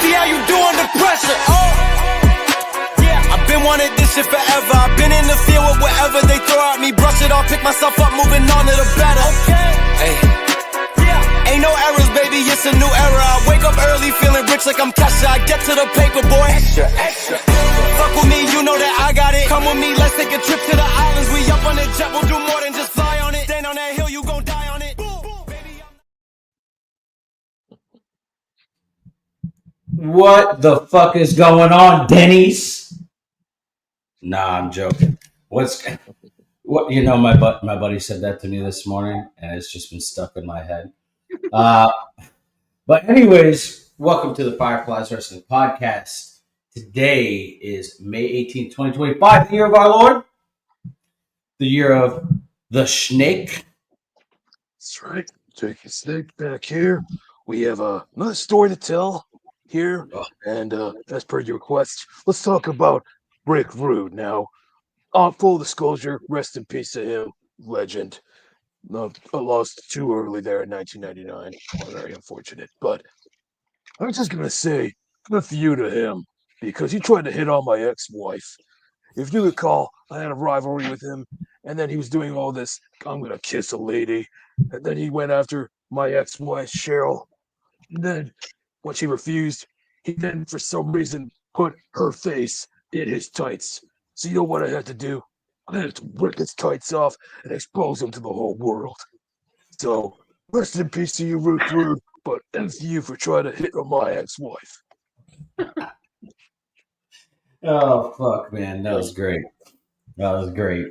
see how you do under pressure. Oh, yeah, I've been wanting this shit forever. I've been in the field with whatever they throw at me. Brush it off, pick myself up, moving on to the better. Okay, hey. Ain't no errors, baby, it's a new era. I wake up early feeling rich like I'm Kesha. I get to the paper, boy. Extra, extra. Fuck with me, you know that I got it. Come with me, let's take a trip to the islands. We up on the jet, we'll do more than just fly on it. Stand on that hill, you gon' die on it. What the fuck is going on, Denny's? Nah, I'm joking. What? You know, my buddy said that to me this morning, and it's just been stuck in my head. But anyways, welcome to the Fireflies Wrestling Podcast. Today is May 18th, 2025, the year of our Lord, the year of the Snake. That's right. Jake and Snake back here. We have another story to tell here, and as per your request, let's talk about Rick Rude now. Full disclosure, rest in peace to him, legend. No, I lost too early there in 1999. Very unfortunate. But I was just going to say, good for you to him, because he tried to hit on my ex-wife. If you recall, I had a rivalry with him, and then he was doing all this, I'm going to kiss a lady, and then he went after my ex-wife, Cheryl. And then, when she refused, he then, for some reason, put her face in his tights. So you know what I had to do? I had to rip his tights off and expose him to the whole world. So, rest in peace to you, Rick Rude, but F you for trying to hit on my ex-wife. Oh, fuck, man. That was great. That was great.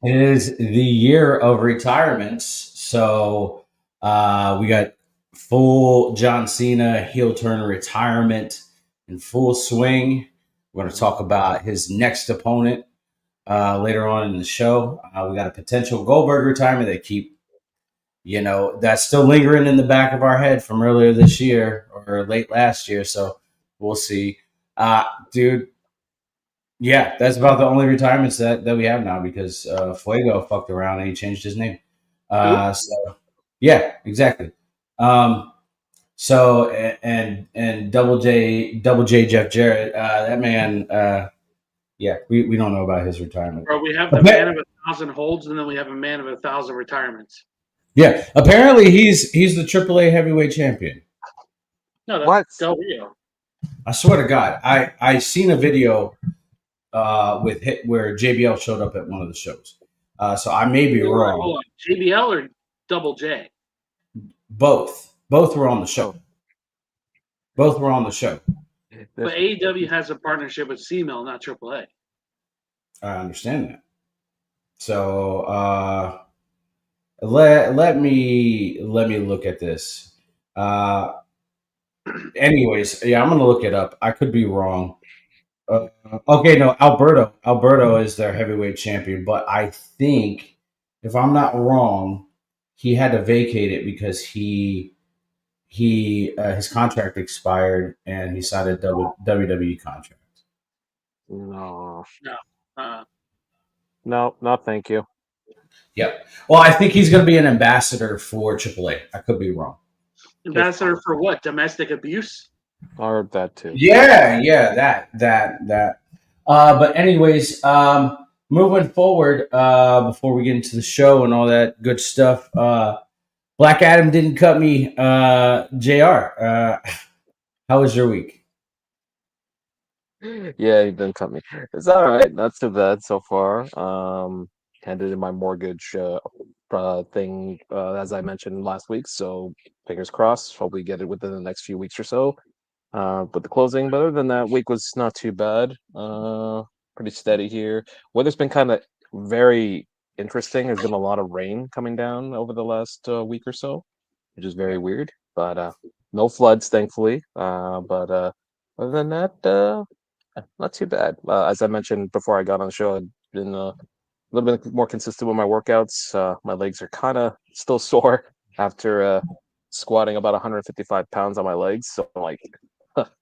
It is the year of retirements. So, we got full John Cena heel turn retirement in full swing. We're going to talk about his next opponent later on in the show. We got a potential Goldberg retirement that that's still lingering in the back of our head from earlier this year or late last year. So we'll see. Dude, yeah, that's about the only retirements that we have now because Fuego fucked around and he changed his name. So, yeah, exactly. So and Double J Jeff Jarrett, that man, we don't know about his retirement. Bro, we have the man of 1,000 holds, and then we have a man of 1,000 retirements. Yeah, apparently he's the AAA heavyweight champion. No, that's Del Rio. I swear to God, I seen a video where JBL showed up at one of the shows. So I may be wrong. Hold on. JBL or Double J? Both were on the show. Both were on the show. But AEW has a partnership with C-Mill, not AAA. I understand that. So let me look at this. Anyways, yeah, I'm gonna look it up. I could be wrong. Okay, no, Alberto is their heavyweight champion, but I think, if I'm not wrong, he had to vacate it because his contract expired and he signed a WWE contract. No, thank you. Yep. Well, I think he's going to be an ambassador for AAA. I could be wrong. Ambassador for what? Domestic abuse? Or that too. Yeah, that. But anyways, moving forward, before we get into the show and all that good stuff, Black Adam didn't cut me. JR, how was your week? Yeah, he didn't cut me. It's all right. Not too bad so far. Handed in my mortgage thing, as I mentioned last week. So fingers crossed. Hopefully get it within the next few weeks or so. But the closing, but other than that, week was not too bad. Pretty steady here. Weather's been kind of very interesting. There's been a lot of rain coming down over the last week or so, which is very weird. But no floods, thankfully. But other than that, not too bad. As I mentioned before I got on the show, I've been a little bit more consistent with my workouts. My legs are kind of still sore after squatting about 155 pounds on my legs. So I'm like,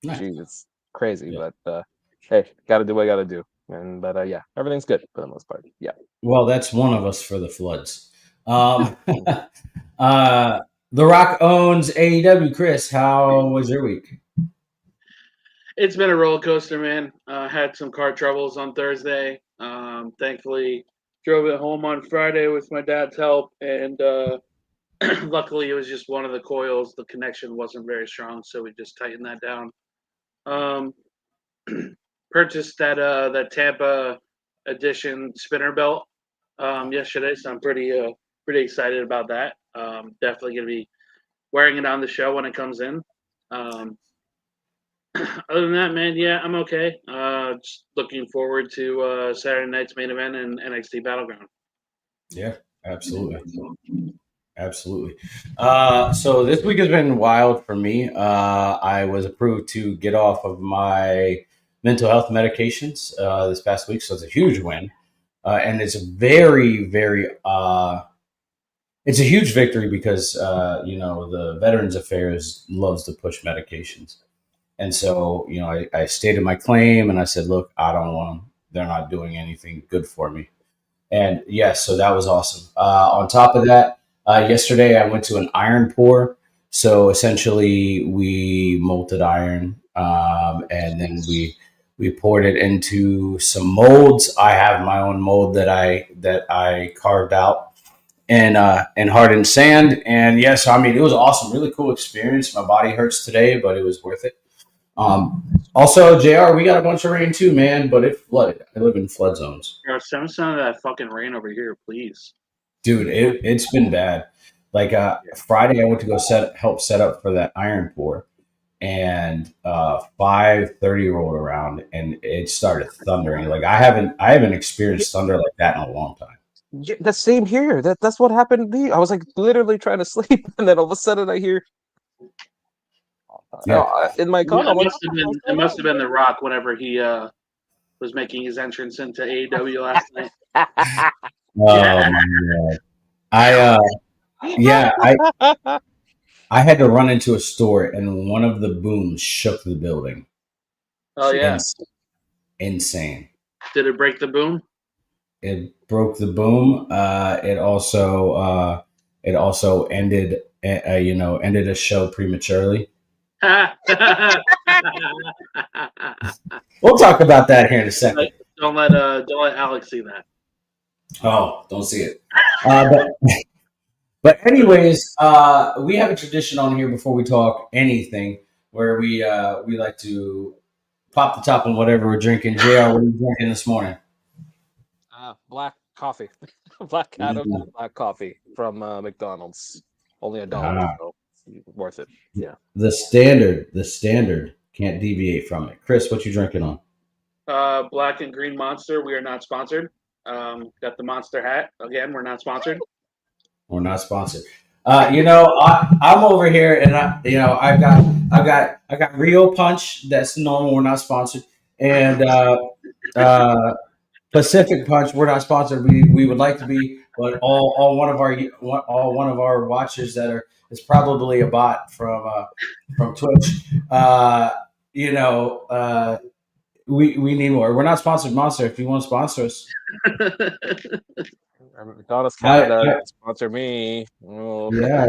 geez, it's crazy. Yeah. But hey, got to do what I got to do. But yeah, everything's good for the most part. Yeah. Well, that's one of us for the floods. The Rock owns AEW. Chris, how was your week? It's been a roller coaster, man. Had some car troubles on Thursday. Thankfully, drove it home on Friday with my dad's help, and luckily it was just one of the coils. The connection wasn't very strong, so we just tightened that down. Um, Purchased that Tampa edition spinner belt yesterday, so I'm pretty excited about that. Definitely gonna be wearing it on the show when it comes in. Um, Other than that, man, yeah, I'm okay. Just looking forward to Saturday night's main event and NXT Battleground. Yeah, absolutely. Absolutely. So this week has been wild for me. I was approved to get off of my mental health medications this past week, so it's a huge win, and it's it's a huge victory because the Veterans Affairs loves to push medications, and so I stated my claim and I said, look, I don't want them. They're not doing anything good for me. And yes, so that was awesome. On top of that, yesterday I went to an iron pour. So essentially, we molted iron, and then we poured it into some molds. I have my own mold that I carved out and hardened sand. And yeah, so I mean, it was awesome, really cool experience. My body hurts today, but it was worth it. Also, Jr., we got a bunch of rain too, man, but it flooded. I live in flood zones. Send some of that fucking rain over here, please. Dude, it's been bad. Like Friday, I went to go help set up for that iron pour, and 5:30 rolled around, and it started thundering. Like I haven't experienced thunder like that in a long time. Yeah, the same here. That's what happened to me. I was like literally trying to sleep, and then all of a sudden I hear Yeah. in my car. It must have been The Rock whenever he was making his entrance into AEW last night. Oh my god. I had to run into a store, and one of the booms shook the building. Oh yeah. Insane. Did it break the boom? It broke the boom. It also ended ended a show prematurely. We'll talk about that here in a second. Don't let Alex see that. Oh, don't see it. But anyways, we have a tradition on here before we talk anything where we like to pop the top on whatever we're drinking. Jr., what are you drinking this morning? Black coffee, Black Adam black coffee from McDonald's. Only $1, so worth it. Yeah. The standard can't deviate from it. Chris, what you drinking on? Black and Green Monster. We are not sponsored. Got the Monster hat again. We're not sponsored. We're not sponsored. I'm over here, and I got Rio Punch. That's normal. We're not sponsored, and Pacific Punch. We're not sponsored. We would like to be, but all one of our watchers is probably a bot from Twitch. We need more. We're not sponsored, Monster. If you want to sponsor us. McDonald's Canada sponsor me. Oh. Yeah.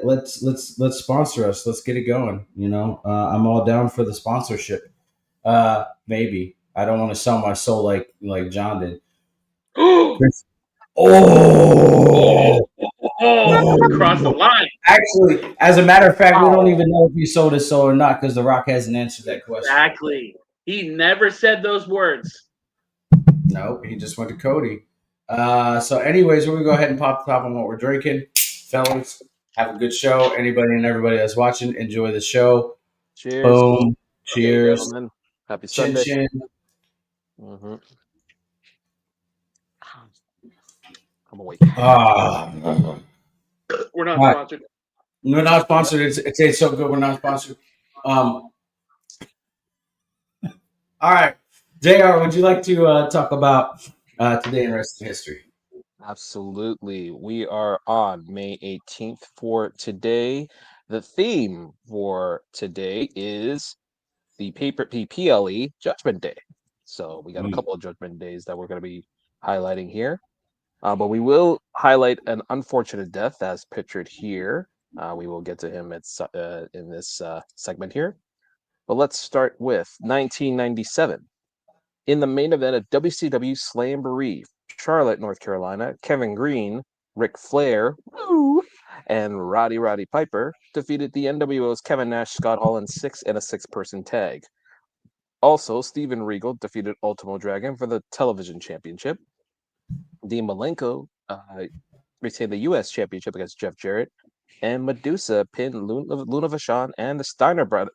Let's sponsor us. Let's get it going. I'm all down for the sponsorship. Maybe I don't want to sell my soul like John did. Cross the line. Actually, as a matter of fact, we don't even know if he sold his soul or not because The Rock hasn't answered that question. Exactly. He never said those words. No, he just went to Cody. So anyways, we're going to go ahead and pop the top on what we're drinking. Fellas, have a good show. Anybody and everybody that's watching, enjoy the show. Cheers. Boom. Cheers. Okay, happy Chin Sunday. chin. Mm-hmm. I'm awake. We're not sponsored. We're not sponsored. It tastes so good. We're not sponsored. All right. JR, would you like to talk about today in wrestling history? Absolutely. We are on May 18th for today. The theme for today is the PLE Judgment Day. So we got a couple of Judgment Days that we're going to be highlighting here. But we will highlight an unfortunate death as pictured here. We will get to him in this segment here. But let's start with 1997. In the main event of WCW Slamboree, Charlotte, North Carolina, Kevin Green, Ric Flair, and Roddy Piper defeated the NWO's Kevin Nash, Scott Hall in a six-person tag. Also, Steven Regal defeated Ultimo Dragon for the television championship. Dean Malenko retained the U.S. championship against Jeff Jarrett, and Medusa pinned Luna Vachon and the Steiner brothers.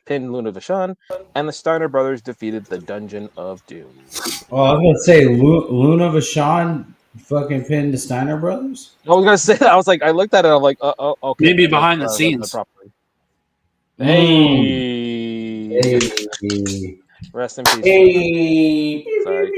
Pinned Luna Vachon, and the Steiner brothers defeated the Dungeon of Doom. Oh, I was gonna say Luna Vachon fucking pinned the Steiner brothers. I was gonna say that. I was like, I looked at it. I'm like, okay. Maybe behind the scenes. Hey. Hey. Rest in peace. Hey. Sorry.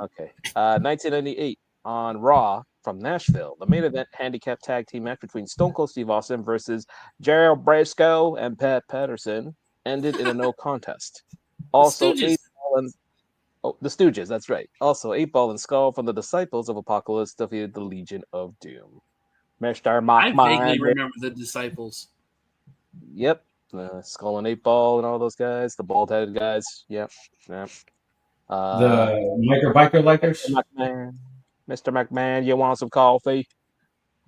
Okay. 1998 on Raw from Nashville. The main event handicap tag team match between Stone Cold Steve Austin versus Gerald Briscoe and Pat Patterson ended in a no contest. Also, the Stooges, that's right. Also, 8-Ball and Skull from the Disciples of Apocalypse defeated the Legion of Doom. Mr. I vaguely remember the Disciples. Yep. Skull and 8-Ball and all those guys, the bald-headed guys. Yep. The biker likers. Mr. McMahon, you want some coffee?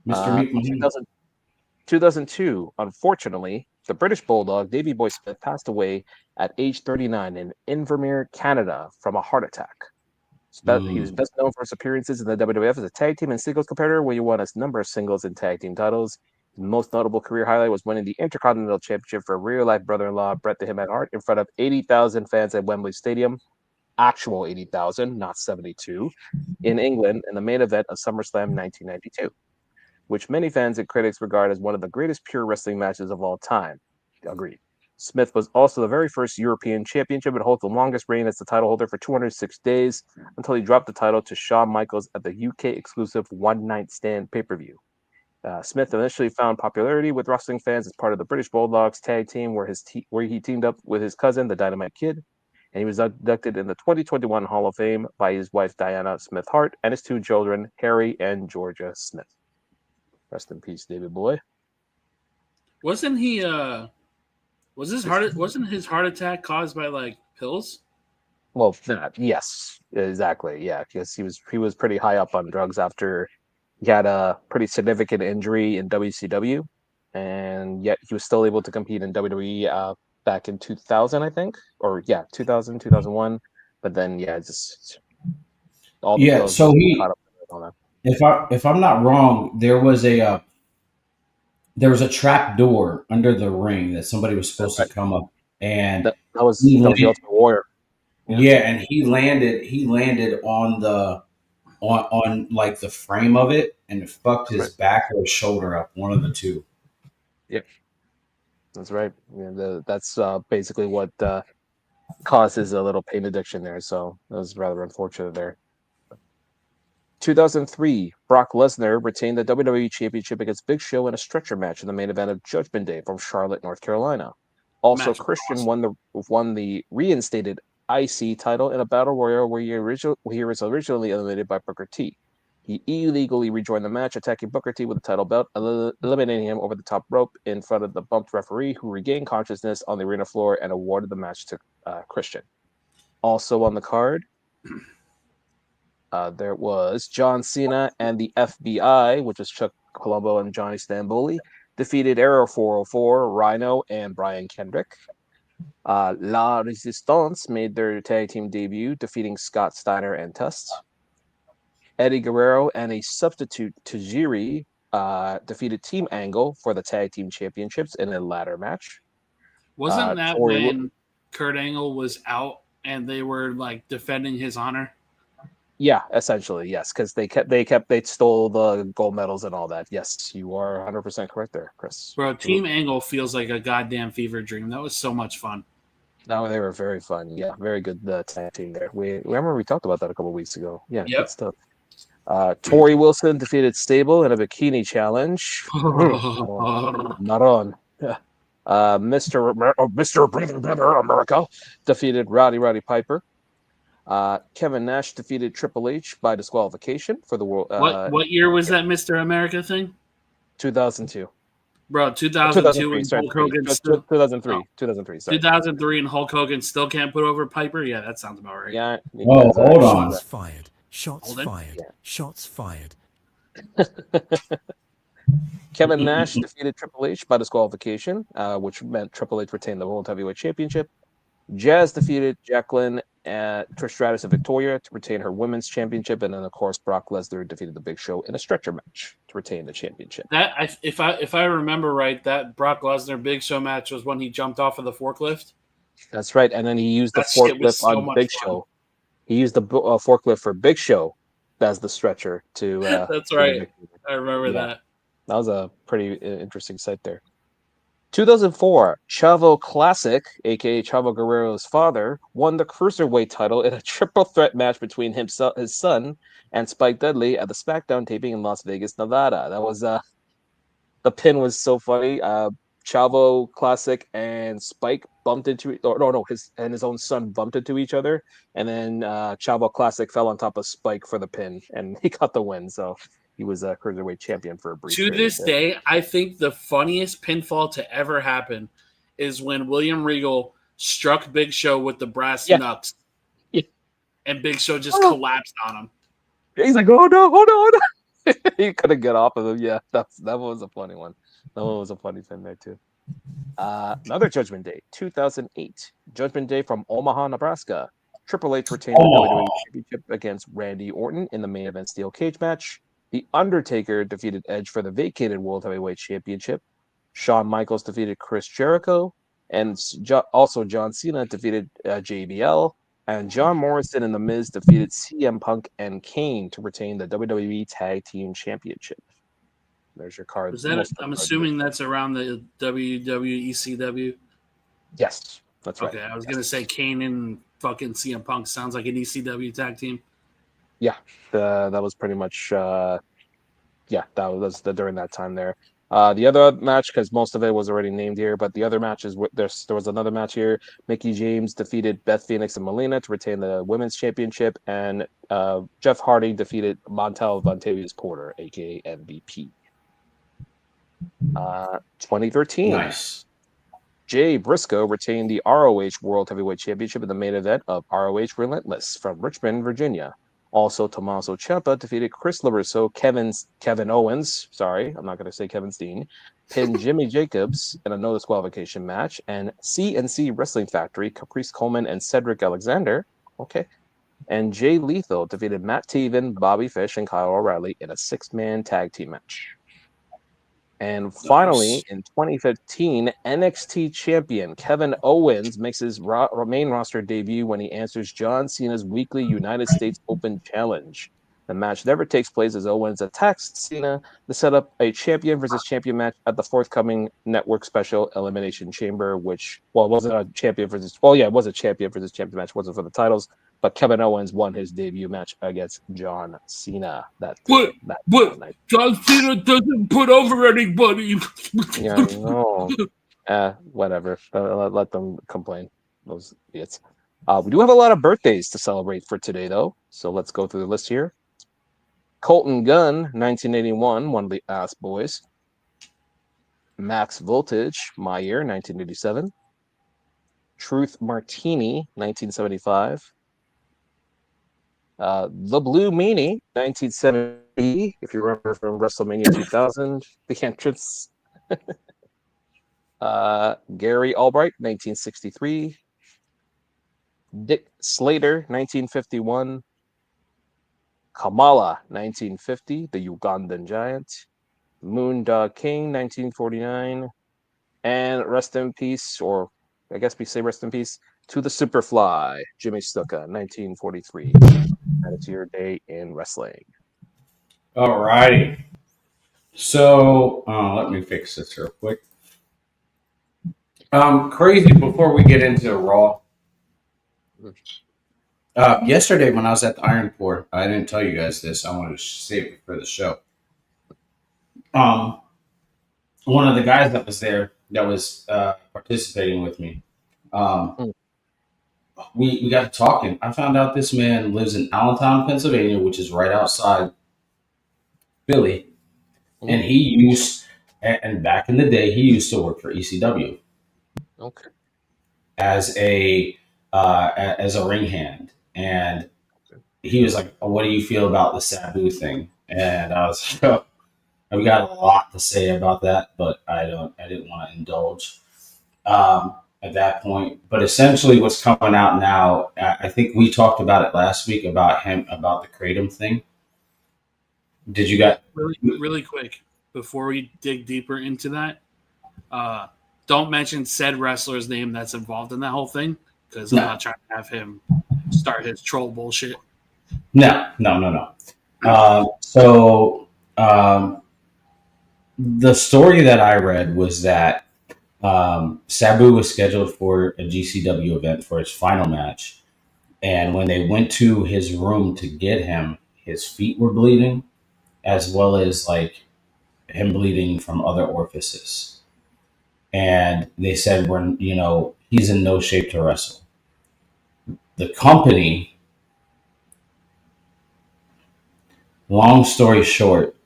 Mr. McMahon. 2002, unfortunately, the British Bulldog, Davey Boy Smith, passed away at age 39 in Invermere, Canada, from a heart attack. He was best known for his appearances in the WWF as a tag team and singles competitor, where he won a number of singles and tag team titles. His most notable career highlight was winning the Intercontinental Championship for real-life brother-in-law Bret the Hitman Hart in front of 80,000 fans at Wembley Stadium. Actual 80,000, not 72, in England in the main event of SummerSlam 1992, which many fans and critics regard as one of the greatest pure wrestling matches of all time. Agreed. Smith was also the very first European championship and holds the longest reign as the title holder for 206 days until he dropped the title to Shawn Michaels at the UK exclusive One Night Stand pay-per-view. Smith initially found popularity with wrestling fans as part of the British Bulldogs tag team where he teamed up with his cousin, the Dynamite Kid, and he was inducted in the 2021 Hall of Fame by his wife, Diana Smith Hart, and his two children, Harry and Georgia Smith. Rest in peace, David Boy. Wasn't his heart attack caused by like pills? Well, yes, exactly. Yeah, because he was pretty high up on drugs after he had a pretty significant injury in WCW, and yet he was still able to compete in WWE back in 2000, I think, 2000, 2001. But then, just all the pills. So if I'm not wrong, there was a trap door under the ring that somebody was supposed to come up, and that was the Ultimate Warrior. Yeah, and he landed on the on like the frame of it, and it fucked his back or his shoulder up, one of the two. Yep, that's right. Yeah, that's basically what causes a little pain addiction there. So that was rather unfortunate there. 2003, Brock Lesnar retained the WWE Championship against Big Show in a stretcher match in the main event of Judgment Day from Charlotte, North Carolina. Also, Christian won the reinstated IC title in a battle royal where he was originally eliminated by Booker T. He illegally rejoined the match, attacking Booker T with the title belt, eliminating him over the top rope in front of the bumped referee, who regained consciousness on the arena floor and awarded the match to Christian. Also on the card, there was John Cena and the FBI, which was Chuck Colombo and Johnny Stamboli, defeated Arrow 404, Rhino, and Brian Kendrick. La Resistance made their tag team debut, defeating Scott Steiner and Test. Eddie Guerrero and a substitute Tajiri defeated Team Angle for the tag team championships in a ladder match. Wasn't that when Kurt Angle was out and they were like defending his honor? Yeah, essentially, yes, because they stole the gold medals and all that. Yes, you are 100% correct there, Chris. Bro, Team Angle feels like a goddamn fever dream. That was so much fun. No, they were very fun. Yeah, very good tag team there. We remember we talked about that a couple weeks ago. Yeah, Good stuff. Tori Wilson defeated Stable in a bikini challenge. Not on. Mr. Brother America defeated Roddy Piper. Kevin Nash defeated Triple H by disqualification for the world. What year was that Mr. America thing? 2002. Bro, 2002 and Hulk Hogan still 2003. no. 2003. Sorry. 2003 and Hulk Hogan still can't put over Piper. Yeah, that sounds about right. Yeah. Oh, hold on. Shots fired. Shots fired. Yeah. Shots fired. Kevin Nash defeated Triple H by disqualification, which meant Triple H retained the World Heavyweight Championship. Jazz defeated Jacqueline Trish Stratus and Victoria to retain her Women's Championship, and then of course Brock Lesnar defeated the Big Show in a stretcher match to retain the championship. If I remember right, that Brock Lesnar Big Show match was when he jumped off of the forklift. That's right, and then he used the forklift on Big Show. He used the forklift for Big Show as the stretcher to. That's right. I remember that. That was a pretty interesting sight there. 2004, Chavo Classic, a.k.a. Chavo Guerrero's father, won the Cruiserweight title in a triple threat match between his son and Spike Dudley at the SmackDown taping in Las Vegas, Nevada. That was the pin was so funny. Chavo Classic and Spike bumped into his own son bumped into each other, and then Chavo Classic fell on top of Spike for the pin, and he got the win. So he was a Cruiserweight champion for a brief period. To this day, I think the funniest pinfall to ever happen is when William Regal struck Big Show with the brass knucks, and Big Show just collapsed on him. He's like, "Oh no!" He couldn't get off of him. Yeah, that was a funny one. That one was a funny thing there too. Another Judgment Day, 2008. Judgment Day from Omaha, Nebraska. Triple H retained the WWE Championship against Randy Orton in the main event steel cage match. The Undertaker defeated Edge for the vacated World Heavyweight Championship. Shawn Michaels defeated Chris Jericho. And also John Cena defeated JBL. And John Morrison and The Miz defeated CM Punk and Kane to retain the WWE Tag Team Championship. There's your card. I'm assuming that's around the WWECW. Yes, that's right. Okay, I was going to say Kane and fucking CM Punk sounds like an ECW tag team. Yeah, that was pretty much, that was during that time there. The other match, because most of it was already named here, but the other matches, there was another match here. Mickie James defeated Beth Phoenix and Melina to retain the Women's Championship, and Jeff Hardy defeated Montel Vontavious Porter, a.k.a. MVP. 2013. Nice. Jay Briscoe retained the ROH World Heavyweight Championship in the main event of ROH Relentless from Richmond, Virginia. Also, Tommaso Ciampa defeated Chris LaRusso, Kevin Owens, sorry, I'm not going to say Kevin Steen, pinned Jimmy Jacobs in a no disqualification match, and CNC Wrestling Factory, Caprice Coleman and Cedric Alexander, and Jay Lethal defeated Matt Taven, Bobby Fish, and Kyle O'Reilly in a 6-man tag team match. And finally, in 2015, NXT champion Kevin Owens makes his main roster debut when he answers John Cena's weekly United States Open Challenge. The match never takes place as Owens attacks Cena to set up a champion versus champion match at the forthcoming network special Elimination Chamber, which, it wasn't a champion versus, it was a champion versus champion match, wasn't for the titles, but Kevin Owens won his debut match against John Cena. That night. John Cena doesn't put over anybody. Yeah, I know. Whatever. Let them complain. Those idiots. We do have a lot of birthdays to celebrate for today, though. So let's go through the list here. Colton Gunn, 1981, one of the Ass Boys. Max Voltage, my year, 1987. Truth Martini, 1975. The Blue Meanie, 1970, if you remember from WrestleMania 2000, the entrance. Gary Albright, 1963. Dick Slater, 1951. Kamala, 1950, the Ugandan Giant. Moondog King, 1949. And rest in peace, or I guess we say rest in peace, to the Superfly, Jimmy Snuka, 1943. That is your day in wrestling. All righty. So let me fix this real quick. Crazy before we get into Raw. Yesterday when I was at the Iron Port, I didn't tell you guys this. I wanted to save it for the show. One of the guys that was there that was participating with me, we got to talking. I found out this man lives in Allentown, Pennsylvania, which is right outside Philly, and he used And back in the day, he used to work for ECW Okay. as a ring hand, and he was like, "What do you feel about the Sabu thing?" And I was like, "Oh, I've got a lot to say about that, but I didn't want to indulge at that point." But essentially, what's coming out now, I think we talked about it last week about the Kratom thing. Did you guys? Really quick before we dig deeper into that, don't mention said wrestler's name that's involved in that whole thing because I'm not trying to have him start his troll bullshit. No. So the story that I read was that Sabu was scheduled for a GCW event for his final match, and when they went to his room to get him, his feet were bleeding, as well as like him bleeding from other orifices. And they said, he's in no shape to wrestle. The company, long story short,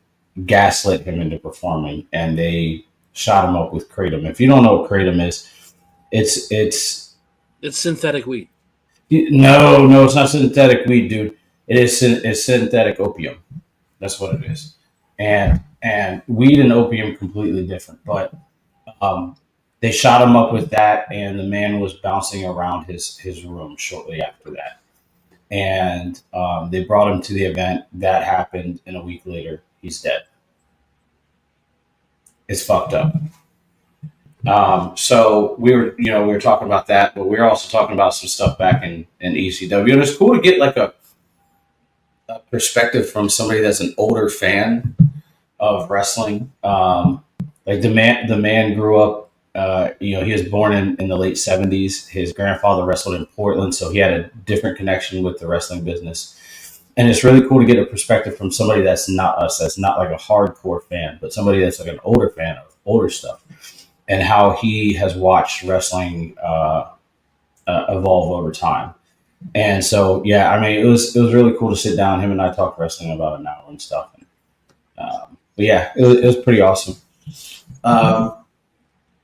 gaslit him into performing, and they shot him up with kratom. If you don't know what kratom is, it's synthetic weed. No, it's not synthetic weed, dude. It's synthetic opium. That's what it is. And weed and opium completely different, but they shot him up with that, and the man was bouncing around his room shortly after that. And they brought him to the event. That happened, and a week later, he's dead. It's fucked up. So we were talking about that, but we were also talking about some stuff back in ECW, and it's cool to get like a perspective from somebody that's an older fan of wrestling. Like the man grew up. He was born in the late 70s. His grandfather wrestled in Portland, so he had a different connection with the wrestling business. And it's really cool to get a perspective from somebody that's not us, that's not like a hardcore fan, but somebody that's like an older fan of older stuff, and how he has watched wrestling evolve over time. And so, yeah, I mean, it was really cool to sit down. Him and I talked wrestling about an hour and stuff. But yeah, it was pretty awesome.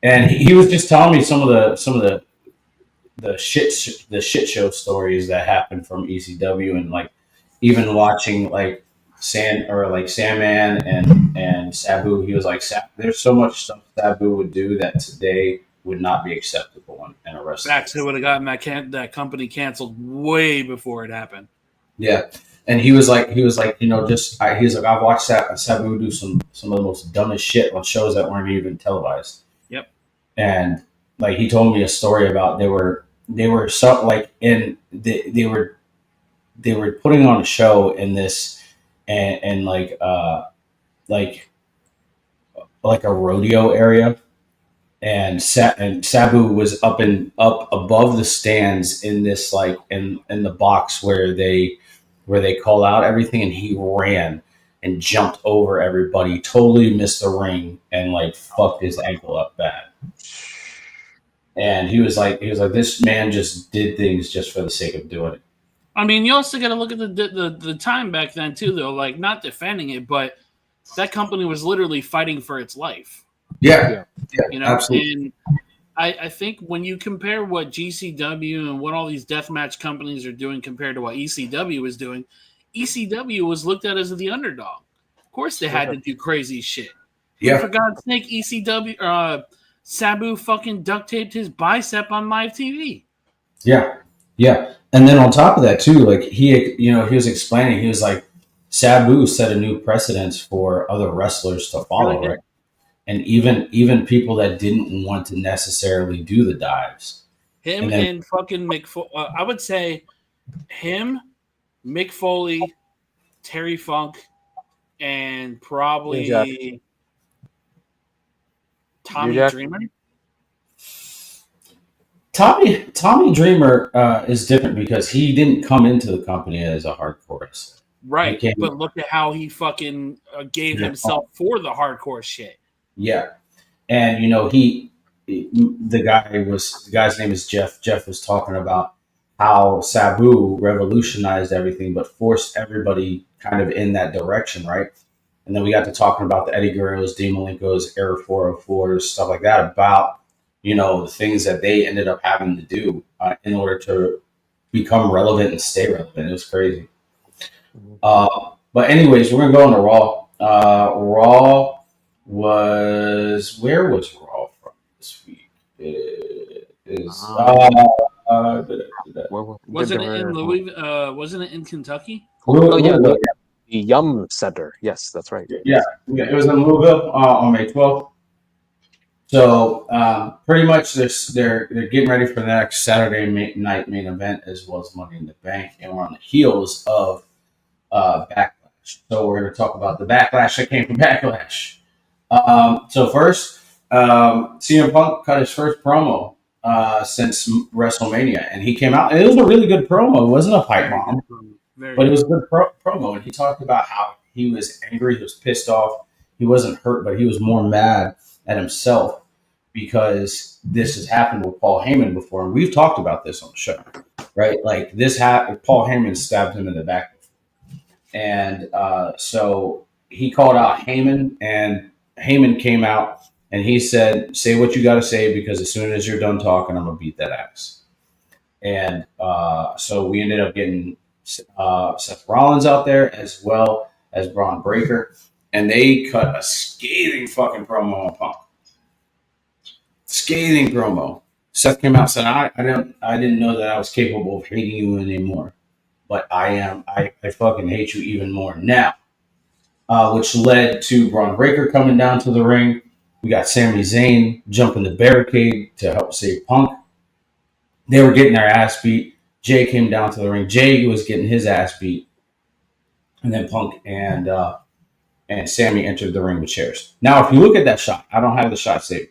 And he was just telling me some of the shit show stories that happened from ECW, and like even watching like Sandman and Sabu. He was like, there's so much stuff Sabu would do that today would not be acceptable in a wrestling. Facts, who would have gotten that company canceled way before it happened. Yeah, and he was like, he's like, I've watched Sabu do some of the most dumbest shit on shows that weren't even televised. Yep. And like he told me a story about they were so like they were putting on a show in this and like a rodeo area, and Sabu was up above the stands in this like in the box where they call out everything, and he ran and jumped over everybody, totally missed the ring, and like fucked his ankle up bad. And he was like, this man just did things just for the sake of doing it. I mean, you also got to look at the time back then too, though. Like, not defending it, but that company was literally fighting for its life. Yeah, absolutely. And I think when you compare what GCW and what all these deathmatch companies are doing compared to what ECW was doing, ECW was looked at as the underdog. Of course, they had to do crazy shit. Yeah. And for God's sake, ECW, Sabu fucking duct taped his bicep on live TV. Yeah. And then on top of that too, like he was explaining, he was like, Sabu set a new precedence for other wrestlers to follow, right? And even people that didn't want to necessarily do the dives. Him and fucking Mick Foley, I would say him, Mick Foley, Terry Funk, and probably Tommy Dreamer. Tommy Dreamer is different because he didn't come into the company as a hardcore wrestler. Right, but look at how he fucking gave himself for the hardcore shit. Yeah, and the guy's name is Jeff. Jeff was talking about how Sabu revolutionized everything, but forced everybody kind of in that direction, right? And then we got to talking about the Eddie Guerrero's, Dean Malenko's, Air 404s, stuff like that, about, the things that they ended up having to do in order to become relevant and stay relevant. It was crazy. But anyways, we're going to go into Raw. Raw where was Raw from this week? It is, wasn't it in Louisville? Wasn't it in Kentucky? The Yum Center. Yes, that's right. Yeah, it was in Louisville on May 12th. So pretty much they're getting ready for the next Saturday night main event as well as Money in the Bank, and we're on the heels of Backlash. So we're going to talk about the Backlash that came from Backlash. So first, CM Punk cut his first promo since WrestleMania, and he came out, and it was a really good promo. It wasn't a pipe bomb, but it was a good promo, and he talked about how he was angry, he was pissed off, he wasn't hurt, but he was more mad at himself because this has happened with Paul Heyman before, and we've talked about this on the show, right? Like this happened. Paul Heyman stabbed him in the back, and so he called out Heyman, and Heyman came out and he said, "Say what you got to say, because as soon as you're done talking, I'm gonna beat that ass." And so we ended up getting Seth Rollins out there as well as Braun Breaker, and they cut a scathing fucking promo on Punk. Scathing promo. Seth came out and said, I didn't know that I was capable of hating you anymore, but I am. I fucking hate you even more now. Which led to Braun Breaker coming down to the ring. We got Sami Zayn jumping the barricade to help save Punk. They were getting their ass beat. Jay came down to the ring. Jay was getting his ass beat. And then Punk and Sammy entered the ring with chairs. Now, if you look at that shot, I don't have the shot saved,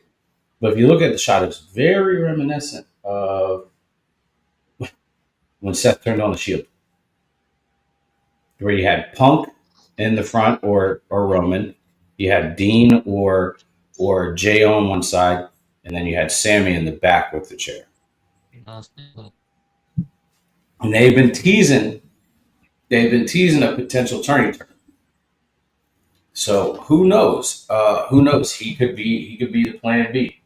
but if you look at the shot, it's very reminiscent of when Seth turned on the Shield, where you had Punk in the front or Roman, you had Dean or Jay on one side, and then you had Sammy in the back with the chair. And they've been teasing a potential turning turn. So who knows? He could be the plan B.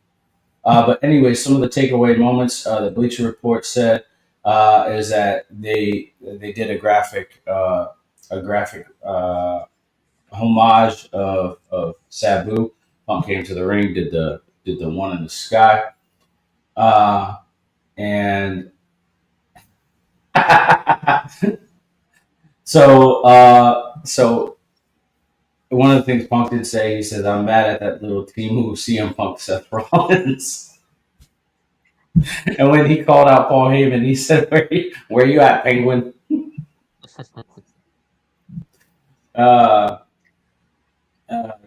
But anyway, some of the takeaway moments that Bleacher Report said is that they did a graphic homage of Sabu. Punk came to the ring, did the one in the sky, and so one of the things Punk did say, he said, "I'm mad at that little team who CM Punk, Seth Rollins." And when he called out Paul Heyman, he said, "Where you at, Penguin?"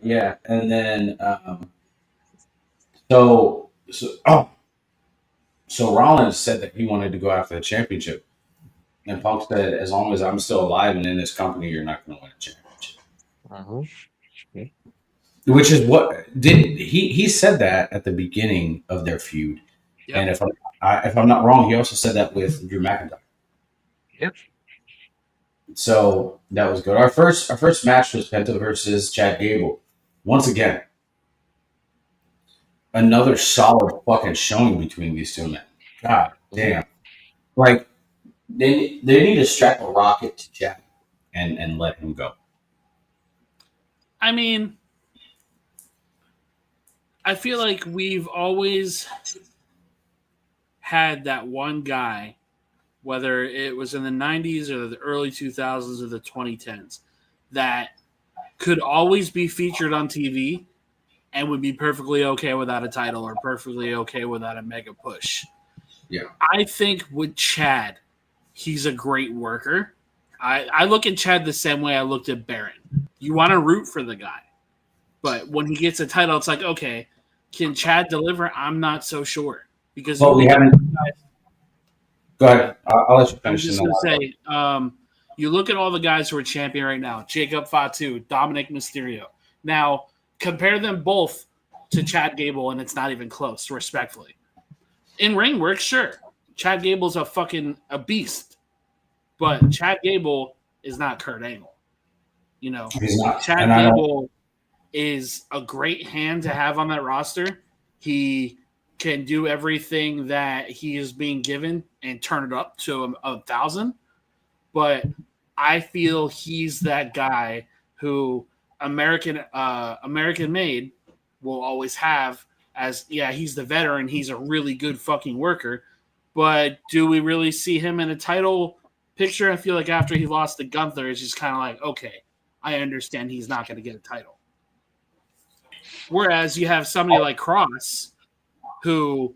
Yeah, and then so Rollins said that he wanted to go after the championship, and Punk said, "As long as I'm still alive and in this company, you're not going to win a championship." Which is what he said that at the beginning of their feud, and if I'm not wrong, he also said that with Drew McIntyre. Yep. So that was good. Our first match was Penta versus Chad Gable. Once again, another solid fucking showing between these two men. God damn. Like, they need to strap a rocket to Chad and let him go. I mean, I feel like we've always had that one guy, whether it was in the 90s or the early 2000s or the 2010s, that could always be featured on TV and would be perfectly okay without a title or perfectly okay without a mega push. Yeah. I think with Chad, he's a great worker. I look at Chad the same way I looked at Baron. You want to root for the guy. But when he gets a title, it's like, okay, can Chad deliver? I'm not so sure. Because we haven't. Go ahead. I'll let you finish. I was just going to say, you look at all the guys who are champion right now, Jacob Fatu, Dominic Mysterio. Now, compare them both to Chad Gable, and it's not even close, respectfully. In ring work, sure. Chad Gable's a beast. But Chad Gable is not Kurt Angle. You know, He's not. Chad And I don't. Gable is a great hand to have on that roster. He can do everything that he is being given and turn it up to 1,000. But I feel he's that guy who American made will always have as, yeah, he's the veteran. He's a really good fucking worker. But do we really see him in a title picture? I feel like after he lost to Gunther, it's just kind of like, okay, I understand he's not going to get a title. Whereas you have somebody like Cross, who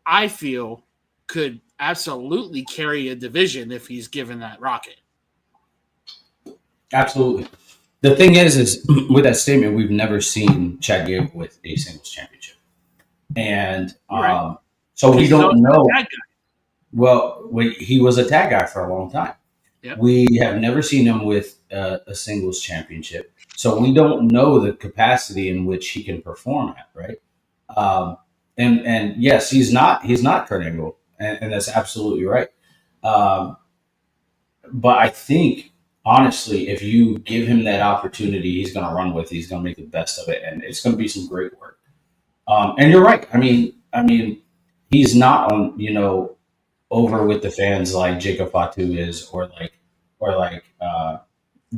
I feel could absolutely carry a division if he's given that rocket. Absolutely. The thing is with that statement, we've never seen Chad Gable with a singles championship. And Right. so we He's don't know. a bad guy. Well, he was a tag guy for a long time. Yep. We have never seen him with a singles championship. So we don't know the capacity in which he can perform at, right? And yes, he's not Kurt Angle, and that's absolutely right. But I think, honestly, if you give him that opportunity, he's going to run with it. He's going to make the best of it, and it's going to be some great work. And you're right. I mean, he's not on, over with the fans like Jacob Fatu is, or like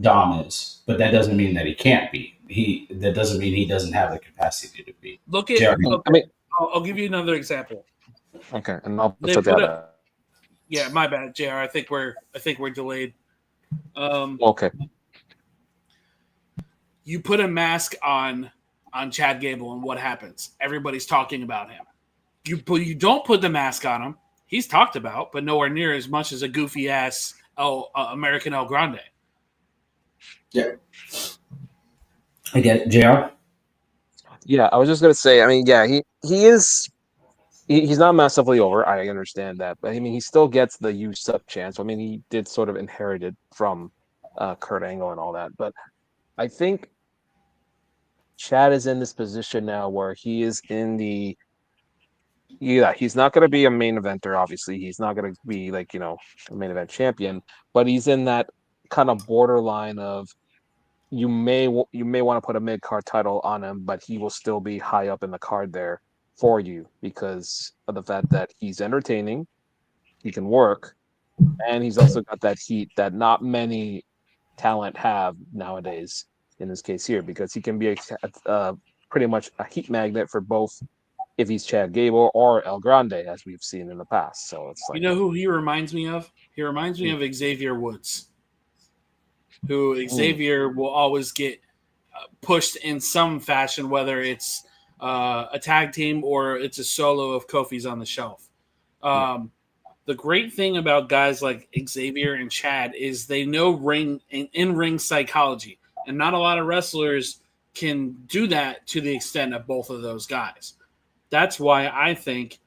Dom is. But that doesn't mean that he can't be. That doesn't mean he doesn't have the capacity to be. Look at. Jeremy. Okay, I'll give you another example. Okay, and I'll They put put that. Yeah, my bad, JR. I think we're delayed. Okay. You put a mask on Chad Gable, and what happens? Everybody's talking about him. You don't put the mask on him. He's talked about, but nowhere near as much as a goofy ass American El Grande. Yeah. I get it. JR? Yeah, I was just gonna say. I mean, yeah, he is. He's not massively over. I understand that, but I mean, he still gets the use up chance. I mean, he did sort of inherit it from Kurt Angle and all that, but I think Chad is in this position now where he is in the. Yeah, he's not going to be a main eventer. Obviously, he's not going to be like a main event champion, but he's in that kind of borderline of you may want to put a mid card title on him, but he will still be high up in the card there for you because of the fact that he's entertaining, he can work, and he's also got that heat that not many talent have nowadays. In this case here, because he can be pretty much a heat magnet for both. If he's Chad Gable or El Grande, as we've seen in the past. So it's like, you know who he reminds me of? He reminds me of Xavier Woods, who Xavier will always get pushed in some fashion, whether it's a tag team or it's a solo of Kofi's on the shelf. The great thing about guys like Xavier and Chad is they know in-ring psychology, and not a lot of wrestlers can do that to the extent of both of those guys. That's why I think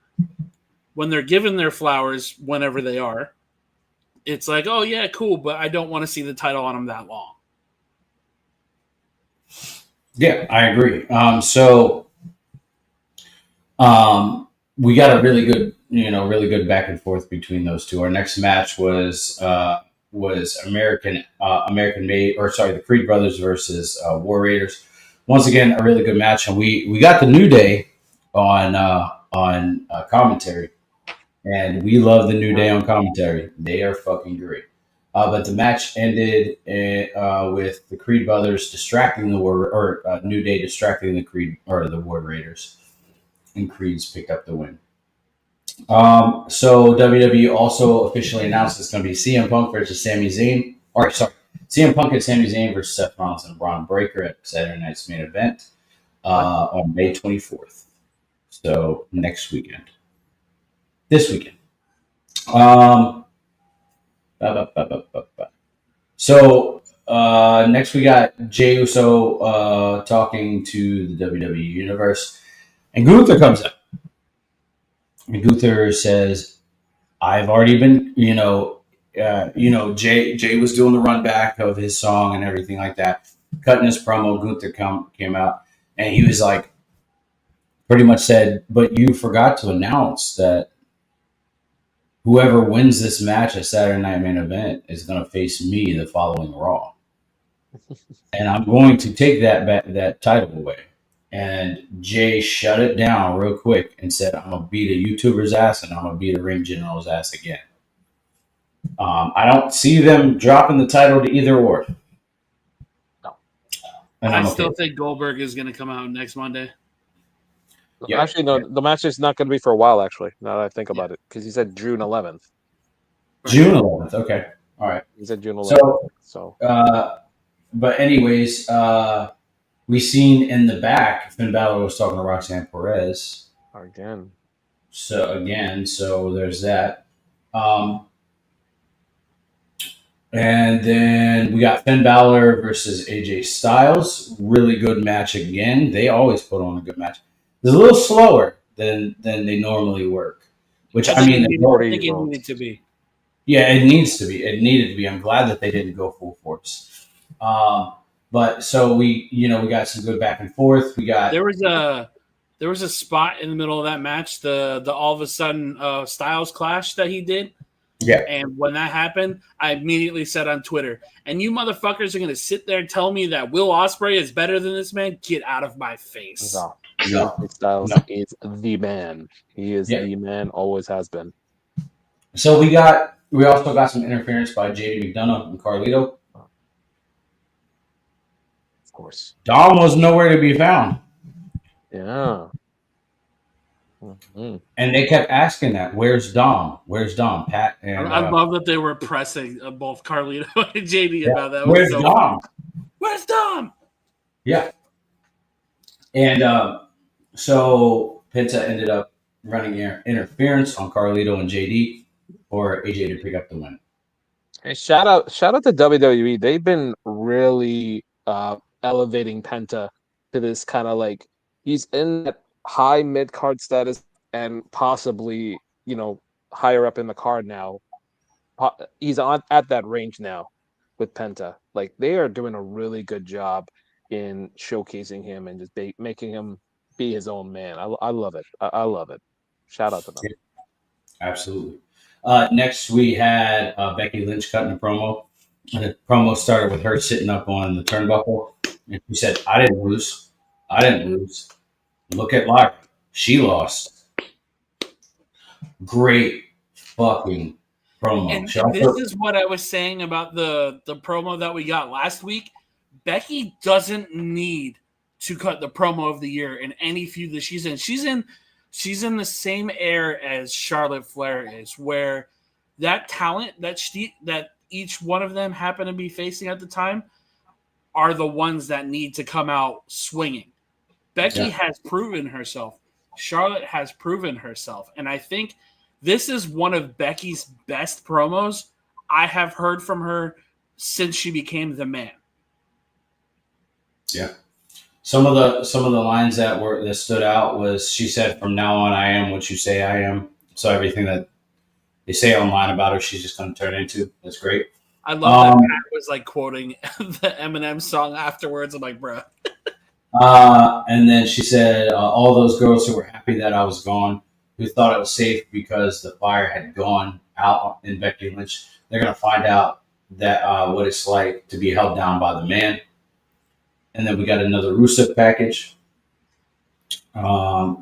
when they're given their flowers, whenever they are, it's like, oh, yeah, cool, but I don't want to see the title on them that long. Yeah, I agree. We got a really good back and forth between those two. Our next match was American made, the Creed Brothers versus War Raiders. Once again, a really good match, and we got the New Day on commentary, and we love the New Day on commentary. They are fucking great. But the match ended with the Creed Brothers distracting the New Day distracting the Creed or the War Raiders, and Creeds picked up the win. So WWE also officially announced it's going to be CM Punk versus Sami Zayn. CM Punk and Sami Zayn versus Seth Rollins and Braun Breaker at Saturday Night's Main Event on May 24th. So next weekend. This weekend. So next we got Jey Uso talking to the WWE Universe. And Gunther comes up. And Gunther says, I've already been, Jay was doing the run back of his song and everything like that. Cutting his promo, Gunther came out. And he was like, pretty much said, but you forgot to announce that whoever wins this match at Saturday Night Main Event is going to face me the following Raw. and I'm going to take that title away. And Jay shut it down real quick and said, I'm going to beat a YouTuber's ass and I'm going to beat a ring general's ass again. I don't see them dropping the title to either or. No. And I still think Goldberg is going to come out next Monday. Yeah. Actually, no, the match is not going to be for a while, actually, now that I think about it, because he said June 11th. June 11th. Okay. All right. He said June 11th. So, but anyways, we seen in the back, Finn Balor was talking to Roxanne Perez. again. So there's that. And then we got Finn Balor versus AJ Styles. Really good match again. They always put on a good match. It's a little slower than they normally work. Which I mean, it needed to be. Yeah, it needs to be. It needed to be. I'm glad that they didn't go full force. But so we got some good back and forth. We got there was a spot in the middle of that match, the all of a sudden Styles clash that he did. Yeah. And when that happened, I immediately said on Twitter, and you motherfuckers are going to sit there and tell me that Will Ospreay is better than this man? Get out of my face. No. Styles is the man. He is the man, always has been. So we also got some interference by JD McDonough and Carlito. Of course. Dom was nowhere to be found. Yeah. Mm-hmm. And they kept asking that, where's Dom? Where's Dom? Pat and I love that they were pressing both Carlito and JD about that. Where's Dom? Where's Dom? Yeah. And so Penta ended up running interference on Carlito and JD for AJ to pick up the win. Hey, shout out to WWE. They've been really elevating Penta to this kind of like he's in that high mid card status and possibly higher up in the card now. He's at that range now with Penta. Like they are doing a really good job in showcasing him and just making him be his own man. I love it. I love it. Shout out to them. Absolutely. Next, we had Becky Lynch cutting a promo. And the promo started with her sitting up on the turnbuckle. And she said, I didn't lose. Look at Lyra. She lost. Great fucking promo. And this is what I was saying about the promo that we got last week. Becky doesn't need to cut the promo of the year in any feud that she's in. She's in the same air as Charlotte Flair is, where that talent that each one of them happen to be facing at the time are the ones that need to come out swinging. Becky has proven herself. Charlotte has proven herself. And I think this is one of Becky's best promos I have heard from her since she became the man. Yeah. Some of the lines that stood out was she said, "From now on, I am what you say I am." So everything that they say online about her, she's just going to turn into. That's great. I love that Pat was like quoting the Eminem song afterwards. I'm like, bro. And then she said, "All those girls who were happy that I was gone, who thought it was safe because the fire had gone out in Becky Lynch, they're going to find out that what it's like to be held down by the man." And then we got another Rusev package.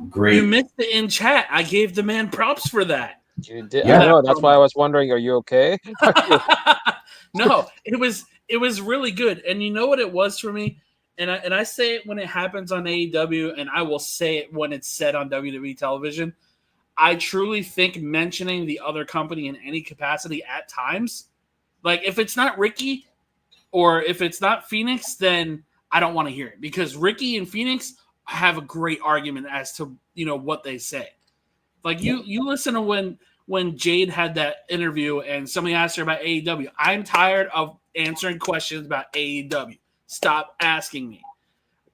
Great. You missed it in chat. I gave the man props for that. You did. Yeah. I know. That's why I was wondering, are you okay? No, it was really good. And you know what it was for me? And I say it when it happens on AEW, and I will say it when it's said on WWE television. I truly think mentioning the other company in any capacity at times, like if it's not Ricky or if it's not Phoenix, then I don't want to hear it, because Ricky and Phoenix have a great argument as to what they say. Like you listen to when Jade had that interview and somebody asked her about AEW. I'm tired of answering questions about AEW. Stop asking me.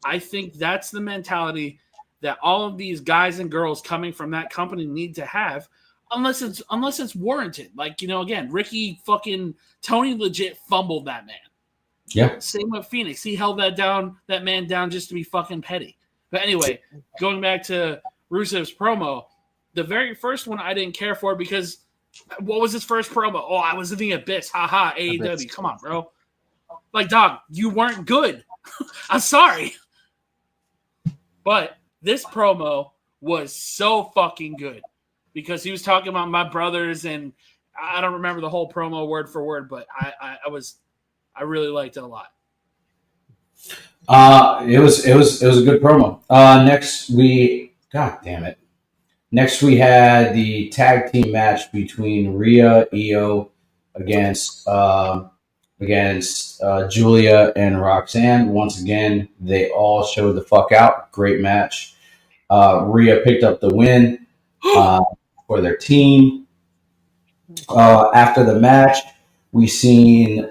I think that's the mentality that all of these guys and girls coming from that company need to have, unless it's warranted. Like, again, Ricky fucking Tony legit fumbled that man. Yeah. Same with Phoenix. He held that man down just to be fucking petty. But anyway, going back to Rusev's promo, the very first one I didn't care for because what was his first promo? Oh, I was in the abyss. Haha, AEW. Come on, bro. Like, dog, you weren't good. I'm sorry. But this promo was so fucking good because he was talking about my brothers, and I don't remember the whole promo word for word, but I really liked it a lot. It was a good promo. God damn it. Next we had the tag team match between Rhea Io against Julia and Roxanne. Once again, they all showed the fuck out. Great match. Rhea picked up the win for their team. After the match, we seen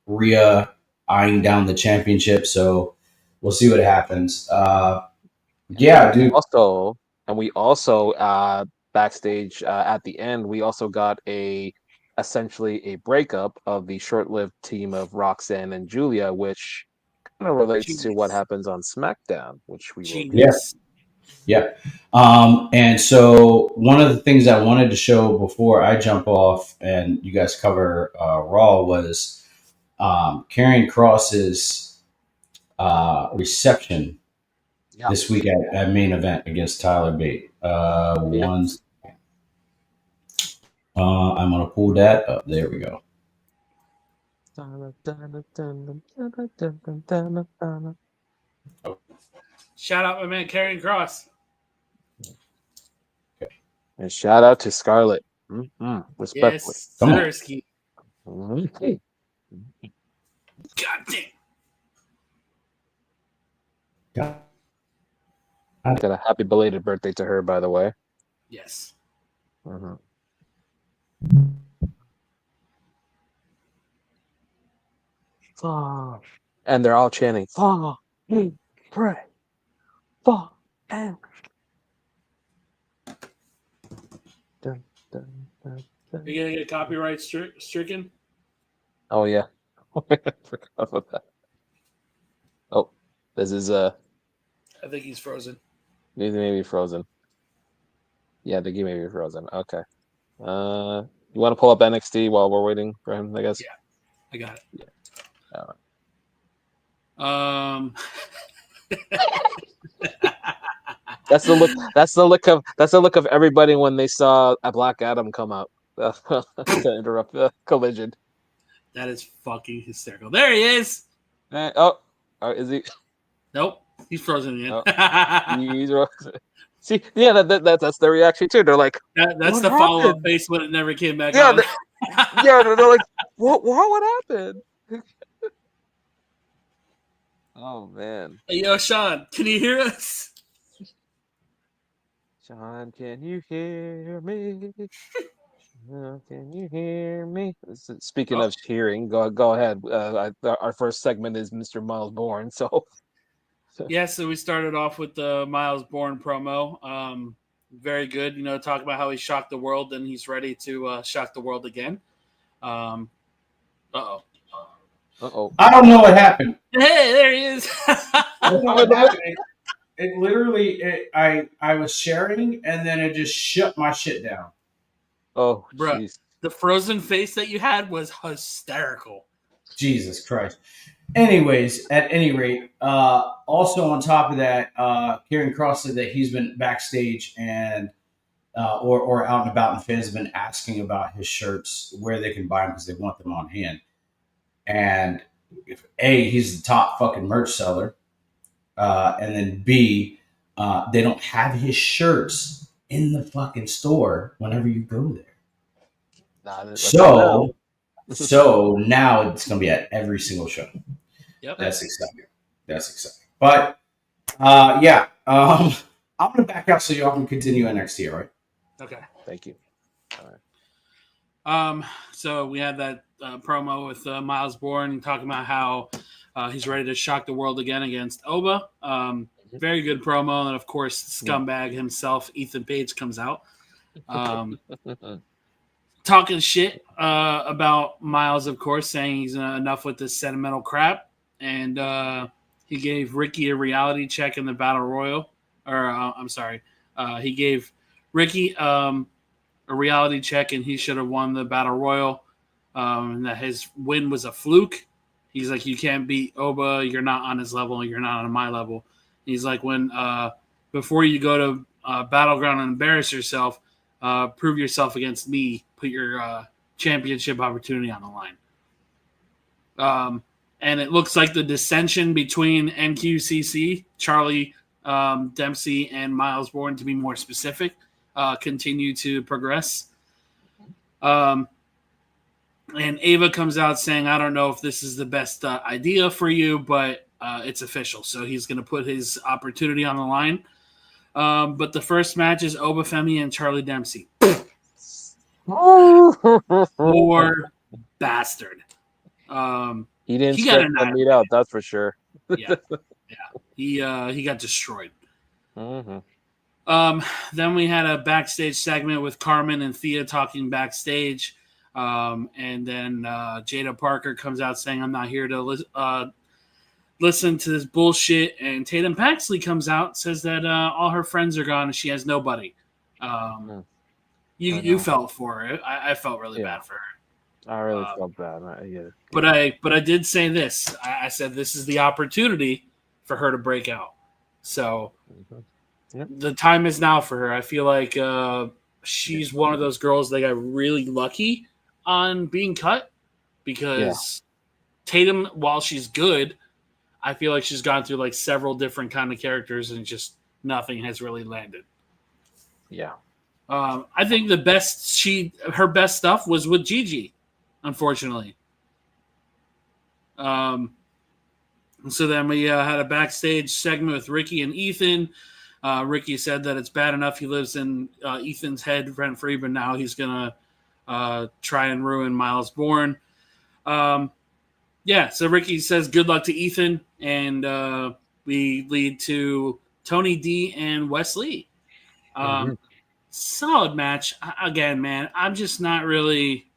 Rhea eyeing down the championship. So we'll see what happens. Yeah, dude. We also backstage at the end, we also got essentially a breakup of the short-lived team of Roxanne and Julia, which kind of relates to what happens on SmackDown, which we will. Genius. Yeah. And so one of the things I wanted to show before I jump off and you guys cover Raw was Karrion Kross's reception this week at main event against Tyler Bate. I'm going to pull that up. There we go. Shout out my man Karrion Kross. And shout out to Scarlett. Respectfully. Yes, Sirski. Mm-hmm. God damn. Yeah. Got a happy belated birthday to her, by the way. Yes. Mm-hmm. And they're all chanting, "Fall, pray, fall, and." Are you gonna get copyright stricken? Oh yeah, I forgot about that. Oh, this is I think he's frozen. These may be frozen. Yeah, the game may be frozen. Okay. You want to pull up NXT while we're waiting for him? I guess. Yeah, I got it. Yeah. That's the look. That's the look of everybody when they saw a Black Adam come out to interrupt the collision. That is fucking hysterical. There he is. Is he? Nope, he's frozen again. He's see, yeah, that's their reaction too. They're like, that's the follow-up face when it never came back. Yeah, on. They're like, what happened? Oh man. Hey, yo, Sean, can you hear us? Sean, can you hear me? Can you hear me? Speaking of hearing, go ahead. Our first segment is Mr. Miles Bourne. So we started off with the Miles Bourne promo. Very good. Talk about how he shocked the world, and he's ready to shock the world again. I don't know what happened. Hey, there he is. I don't know what happened. It literally, I was sharing, and then it just shut my shit down. Oh, bro, geez. The frozen face that you had was hysterical. Jesus Christ. Anyways, at any rate, also on top of that, Karrion Kross said that he's been backstage and or out and about, and fans have been asking about his shirts, where they can buy them because they want them on hand. And if A, he's the top fucking merch seller, and then B, they don't have his shirts in the fucking store whenever you go there. So now it's going to be at every single show. Yep. That's exciting. But I'm going to back out so y'all can continue NXT, all right? Okay. Thank you. All right. So we had that promo with Miles Bourne talking about how he's ready to shock the world again against Oba. Very good promo. And of course, scumbag himself, Ethan Page, comes out. Talking shit about Miles, of course, saying he's enough with this sentimental crap. And he gave Ricky a reality check in the Battle Royal. He gave Ricky a reality check, and he should have won the Battle Royal. and that his win was a fluke. He's like, you can't beat Oba. You're not on his level. You're not on my level. He's like, when before you go to Battleground and embarrass yourself, prove yourself against me. Put your championship opportunity on the line. And it looks like the dissension between NQCC, Charlie Dempsey, and Miles Bourne, to be more specific, continue to progress. And Ava comes out saying, I don't know if this is the best idea for you, but it's official. So he's going to put his opportunity on the line. But the first match is Obafemi and Charlie Dempsey. Poor bastard. He didn't stretch the meat out, that's for sure. Yeah. He got destroyed. Mm-hmm. Then we had a backstage segment with Carmen and Thea talking backstage. And then Jada Parker comes out saying, I'm not here to listen to this bullshit. And Tatum Paxley comes out, says that all her friends are gone and she has nobody. You felt for her. I felt really bad for her. I really felt bad. But I did say this. I said this is the opportunity for her to break out. So the time is now for her. I feel like she's one of those girls that got really lucky on being cut because Tatum, while she's good, I feel like she's gone through like several different kind of characters and just nothing has really landed. Yeah. I think her best stuff was with Gigi, unfortunately. So then we had a backstage segment with Ricky and Ethan. Ricky said that it's bad enough he lives in Ethan's head rent-free, but now he's going to try and ruin Miles Bourne. So Ricky says good luck to Ethan, and we lead to Tony D and Wesley. Solid match. Again, man, I'm just not really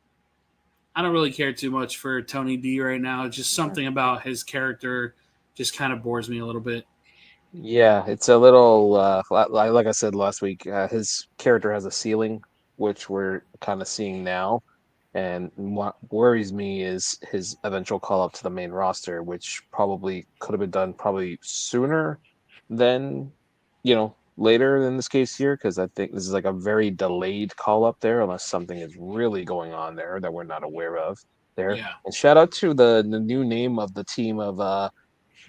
– I don't really care too much for Tony D right now. Just something about his character just kind of bores me a little bit. Yeah, it's a little like I said last week, his character has a ceiling, which we're kind of seeing now. And what worries me is his eventual call up to the main roster, which probably could have been done probably sooner than, later in this case here, because I think this is like a very delayed call up there, unless something is really going on there that we're not aware of there. Yeah. And shout out to the new name of the team of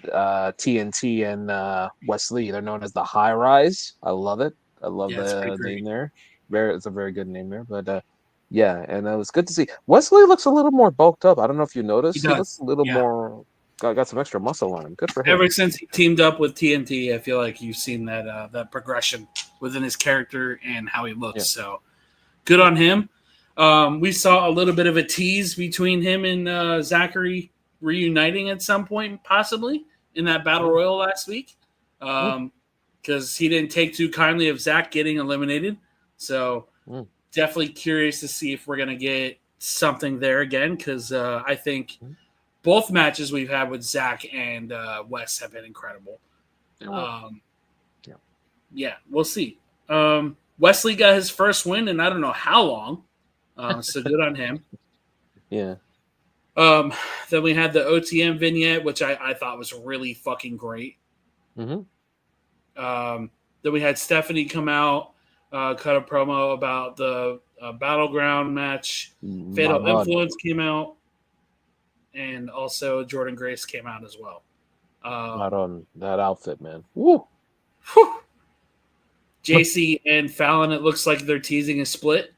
TNT and Wesley. They're known as the High Rise. I love it. I love the name there. It's a very good name there. But and it was good to see. Wesley looks a little more bulked up. I don't know if you noticed. He looks a little more. Got some extra muscle on him. Good for him. Ever since he teamed up with TNT, I feel like you've seen that progression within his character and how he looks. Yeah. So good on him. We saw a little bit of a tease between him and Zachary reuniting at some point, possibly in that battle royal last week, because he didn't take too kindly of Zach getting eliminated. So definitely curious to see if we're going to get something there again, because I think both matches we've had with Zach and Wes have been incredible. We'll see. Wesley got his first win in I don't know how long, so good on him. Yeah. Then we had the OTM vignette, which I thought was really fucking great. Then we had Stephanie come out, cut a promo about the Battleground match. Fatal Influence came out, and also Jordan Grace came out as well. Not on that outfit, man. Woo! JC and Fallon, it looks like they're teasing a split,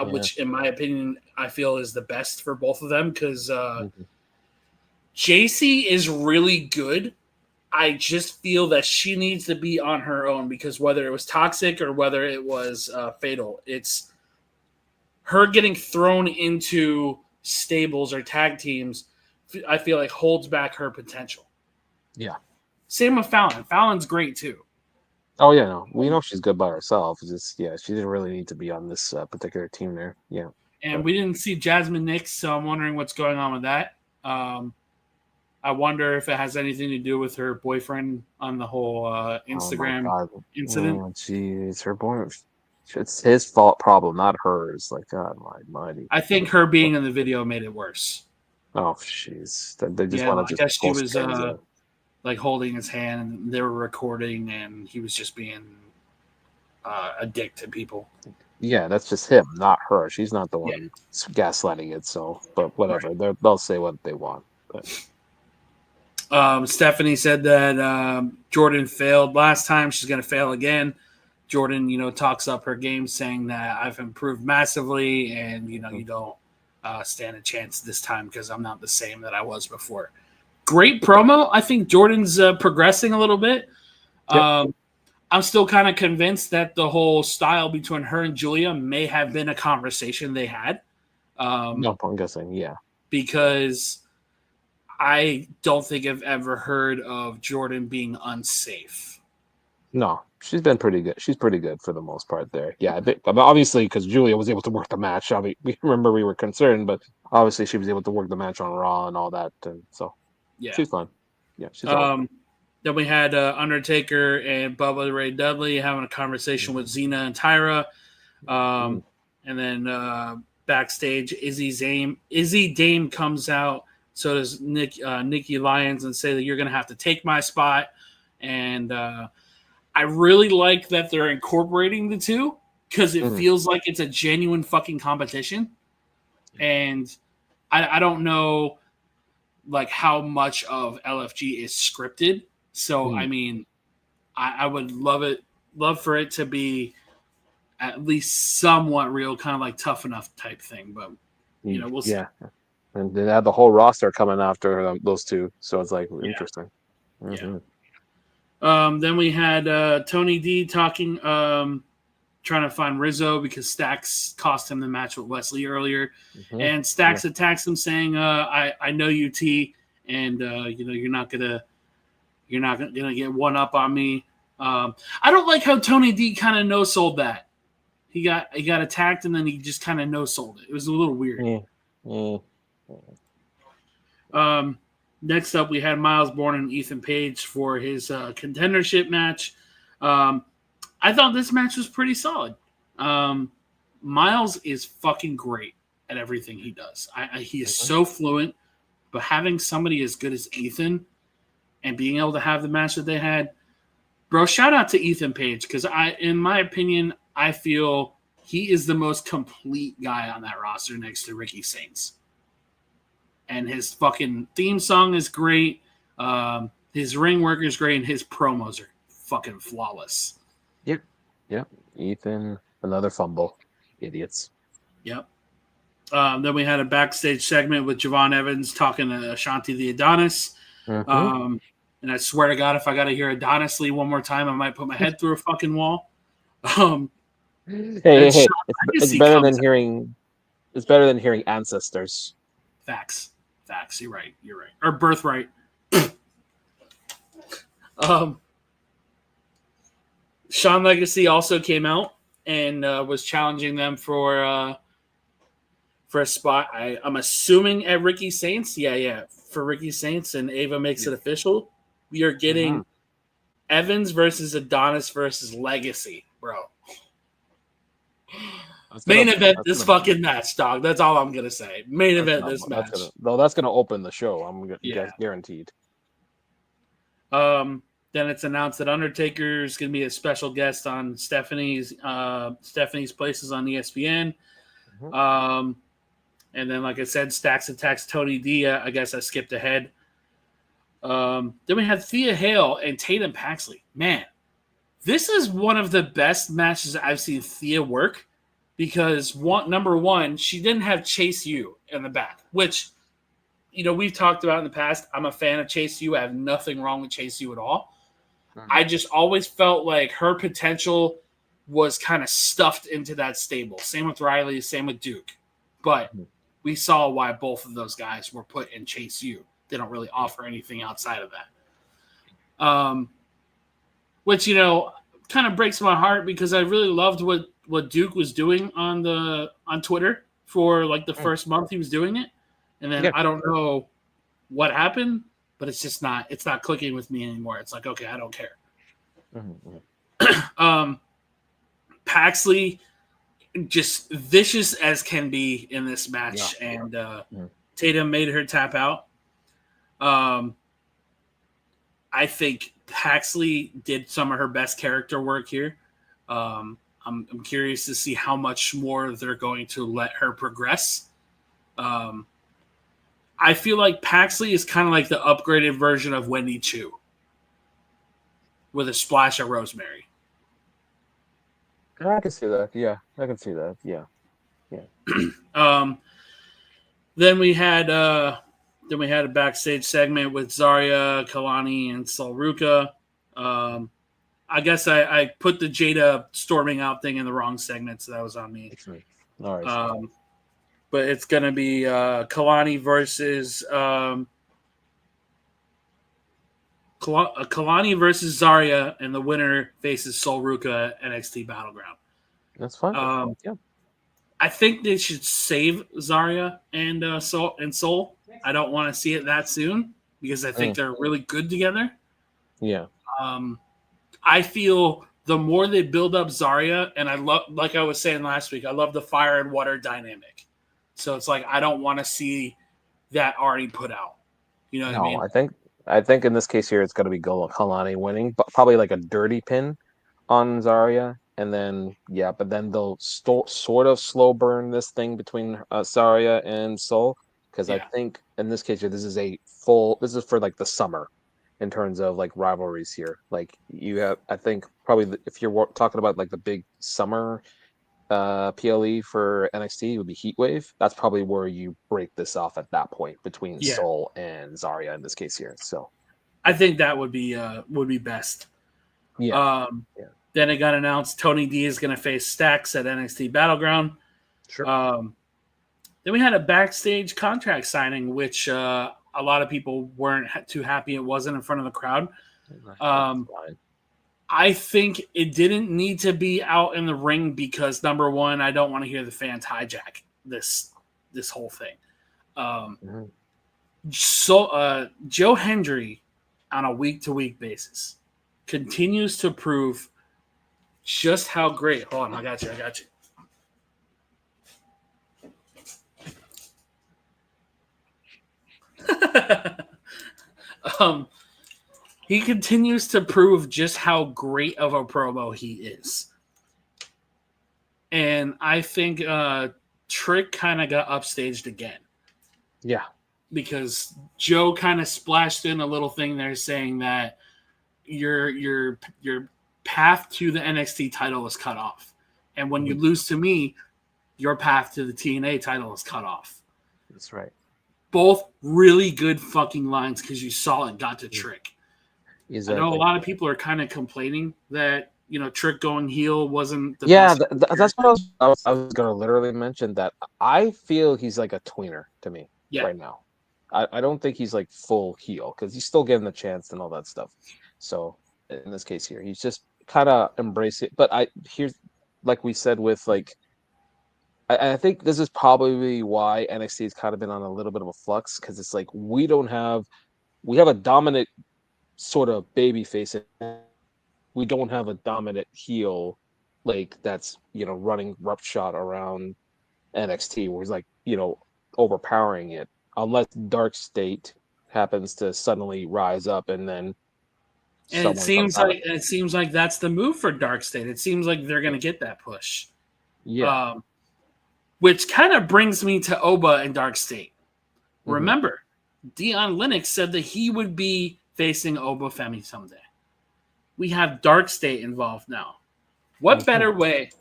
which, in my opinion, I feel is the best for both of them, because JC is really good. I just feel that she needs to be on her own, because whether it was Toxic or whether it was Fatal, it's her getting thrown into stables or tag teams, I feel like holds back her potential. Yeah. Same with Fallon. Fallon's great too. Oh, yeah, no. We know she's good by herself. It's just, she didn't really need to be on this particular team there. Yeah. And we didn't see Jasmine Nix, so I'm wondering what's going on with that. I wonder if it has anything to do with her boyfriend on the whole Instagram incident. Oh, geez, her boyfriend. It's his fault problem, not hers. Like, God, mighty. I think her being in the video made it worse. Oh, jeez. They just Yeah, want I to guess just she post was things out. like holding his hand, and they were recording, and he was just being a dick to people. Yeah, that's just him, not her. She's not the Yeah. one gaslighting it. So, but whatever. They'll say what they want. But. Stephanie said that Jordan failed last time. She's going to fail again. Jordan, talks up her game, saying that I've improved massively, and you don't stand a chance this time because I'm not the same that I was before. Great promo. I think Jordan's progressing a little bit. Yep. I'm still kind of convinced that the whole style between her and Julia may have been a conversation they had. No, I'm guessing, yeah. Because I don't think I've ever heard of Jordan being unsafe. No, she's been pretty good. She's pretty good for the most part there. Yeah, obviously because Julia was able to work the match. We remember we were concerned, but obviously she was able to work the match on Raw and all that, and so yeah, she's fine. Yeah, she's all right. Then we had Undertaker and Bubba Ray Dudley having a conversation with Xena and Tyra. And then backstage, Izzy Dame comes out. So does Nikki Lyons and say that you're going to have to take my spot. And I really like that they're incorporating the two because it feels like it's a genuine fucking competition. And I don't know like how much of LFG is scripted. So, I mean, I would love for it to be at least somewhat real, kind of like Tough Enough type thing. But, we'll see. Yeah. And they had the whole roster coming after those two. So it's like interesting. Yeah. Then we had Tony D talking, trying to find Rizzo because Stax cost him the match with Wesley earlier. And Stax attacks him saying, I know you, T, and, you're not gonna get one up on me. I don't like how Tony D kind of no-sold that. He got attacked and then he just kind of no-sold it. It was a little weird. Next up, we had Miles Bourne and Ethan Page for his contendership match. I thought this match was pretty solid. Miles is fucking great at everything he does. He is so fluent, but having somebody as good as Ethan and being able to have the match that they had, bro, shout out to Ethan Page because in my opinion, I feel he is the most complete guy on that roster next to Ricky Saints. And his fucking theme song is great. His ring work is great, and his promos are fucking flawless. Yep. Ethan, another fumble. Idiots. Yep. Then we had a backstage segment with Javon Evans talking to Ashanti the Adonis. And I swear to God, if I got to hear Adonis Lee one more time, I might put my head through a fucking wall. Hey, it's better than hearing. It's better than hearing Ancestors. Facts. You're right. Or Birthright. Sean Legacy also came out and was challenging them for a spot. I'm assuming at Ricky Saints. Yeah. For Ricky Saints, and Ava makes it official. We are getting Evans versus Adonis versus Legacy, bro. Main event this fucking match, dog. That's all I'm gonna say. Main event this match. That's gonna open the show. I'm guaranteed. Then it's announced that Undertaker's gonna be a special guest on Stephanie's Places on ESPN. And then, like I said, Stax attacks Tony D. I guess I skipped ahead. Then we had Thea Hale and Tatum Paxley. Man, this is one of the best matches I've seen Thea work. Because number one, she didn't have Chase U in the back, which, we've talked about in the past. I'm a fan of Chase U. I have nothing wrong with Chase U at all. I just always felt like her potential was kind of stuffed into that stable. Same with Riley, same with Duke. But we saw why both of those guys were put in Chase U. They don't really offer anything outside of that. Which, kind of breaks my heart because I really loved what Duke was doing on Twitter for like the first month he was doing it. And then I don't know what happened, but it's not clicking with me anymore. It's like, okay, I don't care. Paxley, just vicious as can be in this match, and Tatum made her tap out. I think Paxley did some of her best character work here. I'm curious to see how much more they're going to let her progress. I feel like Paxley is kind of like the upgraded version of Wendy Chu with a splash of rosemary. I can see that. Yeah, I can see that. Yeah. Then we had a backstage segment with Zarya, Kalani, and Sol Ruka. I guess I put the Jada storming out thing in the wrong segment, so that was on me. All right. But it's going to be Kalani versus Zarya, and the winner faces Sol Ruka at NXT Battleground. That's fine. Yeah. I think they should save Zarya and Sol. I don't want to see it that soon because I think they're really good together. Yeah. I feel the more they build up Zarya, and I love, like I was saying last week, I love the fire and water dynamic. So it's like I don't want to see that already put out. You know what I mean? I think in this case here it's going to be Kalani winning, but probably like a dirty pin on Zarya, and then but then they'll sort of slow burn this thing between Zarya and Sol, because I think in this case here this is for like the summer in terms of like rivalries here. Like you have, I think probably if you're talking about like the big summer PLE for NXT, it would be Heatwave. That's probably where you break this off at that point between Sol and Zarya in this case here. So I think that would be best. Yeah. Then it got announced Tony D is going to face Stax at NXT Battleground. Sure. Then we had a backstage contract signing, which a lot of people weren't too happy it wasn't in front of the crowd. I think it didn't need to be out in the ring because, number one, I don't want to hear the fans hijack this whole thing. So Joe Hendry, on a week-to-week basis, continues to prove just how great. Hold on, I got you. He continues to prove just how great of a promo he is. And I think Trick kind of got upstaged again. Yeah. Because Joe kind of splashed in a little thing there saying that your path to the NXT title is cut off. And when you lose to me, your path to the TNA title is cut off. That's right. Both really good fucking lines because you saw it got to Trick. Exactly. I know a lot of people are kind of complaining that, Trick going heel wasn't the best. That's what I was going to literally mention, that I feel he's like a tweener to me right now. I don't think he's like full heel because he's still getting the chance and all that stuff. So in this case here, he's just kind of embracing it. But here's, like we said, with like, I think this is probably why NXT has kind of been on a little bit of a flux, because it's like we have a dominant sort of baby face. We don't have a dominant heel like that's running roughshod around NXT where he's like overpowering it, unless Dark State happens to suddenly rise up and then. And it seems like that's the move for Dark State. It seems like they're going to get that push. Yeah. Which kind of brings me to Oba and Dark State. Remember, Dion Lennox said that he would be facing Oba Femi someday. We have Dark State involved now. What better way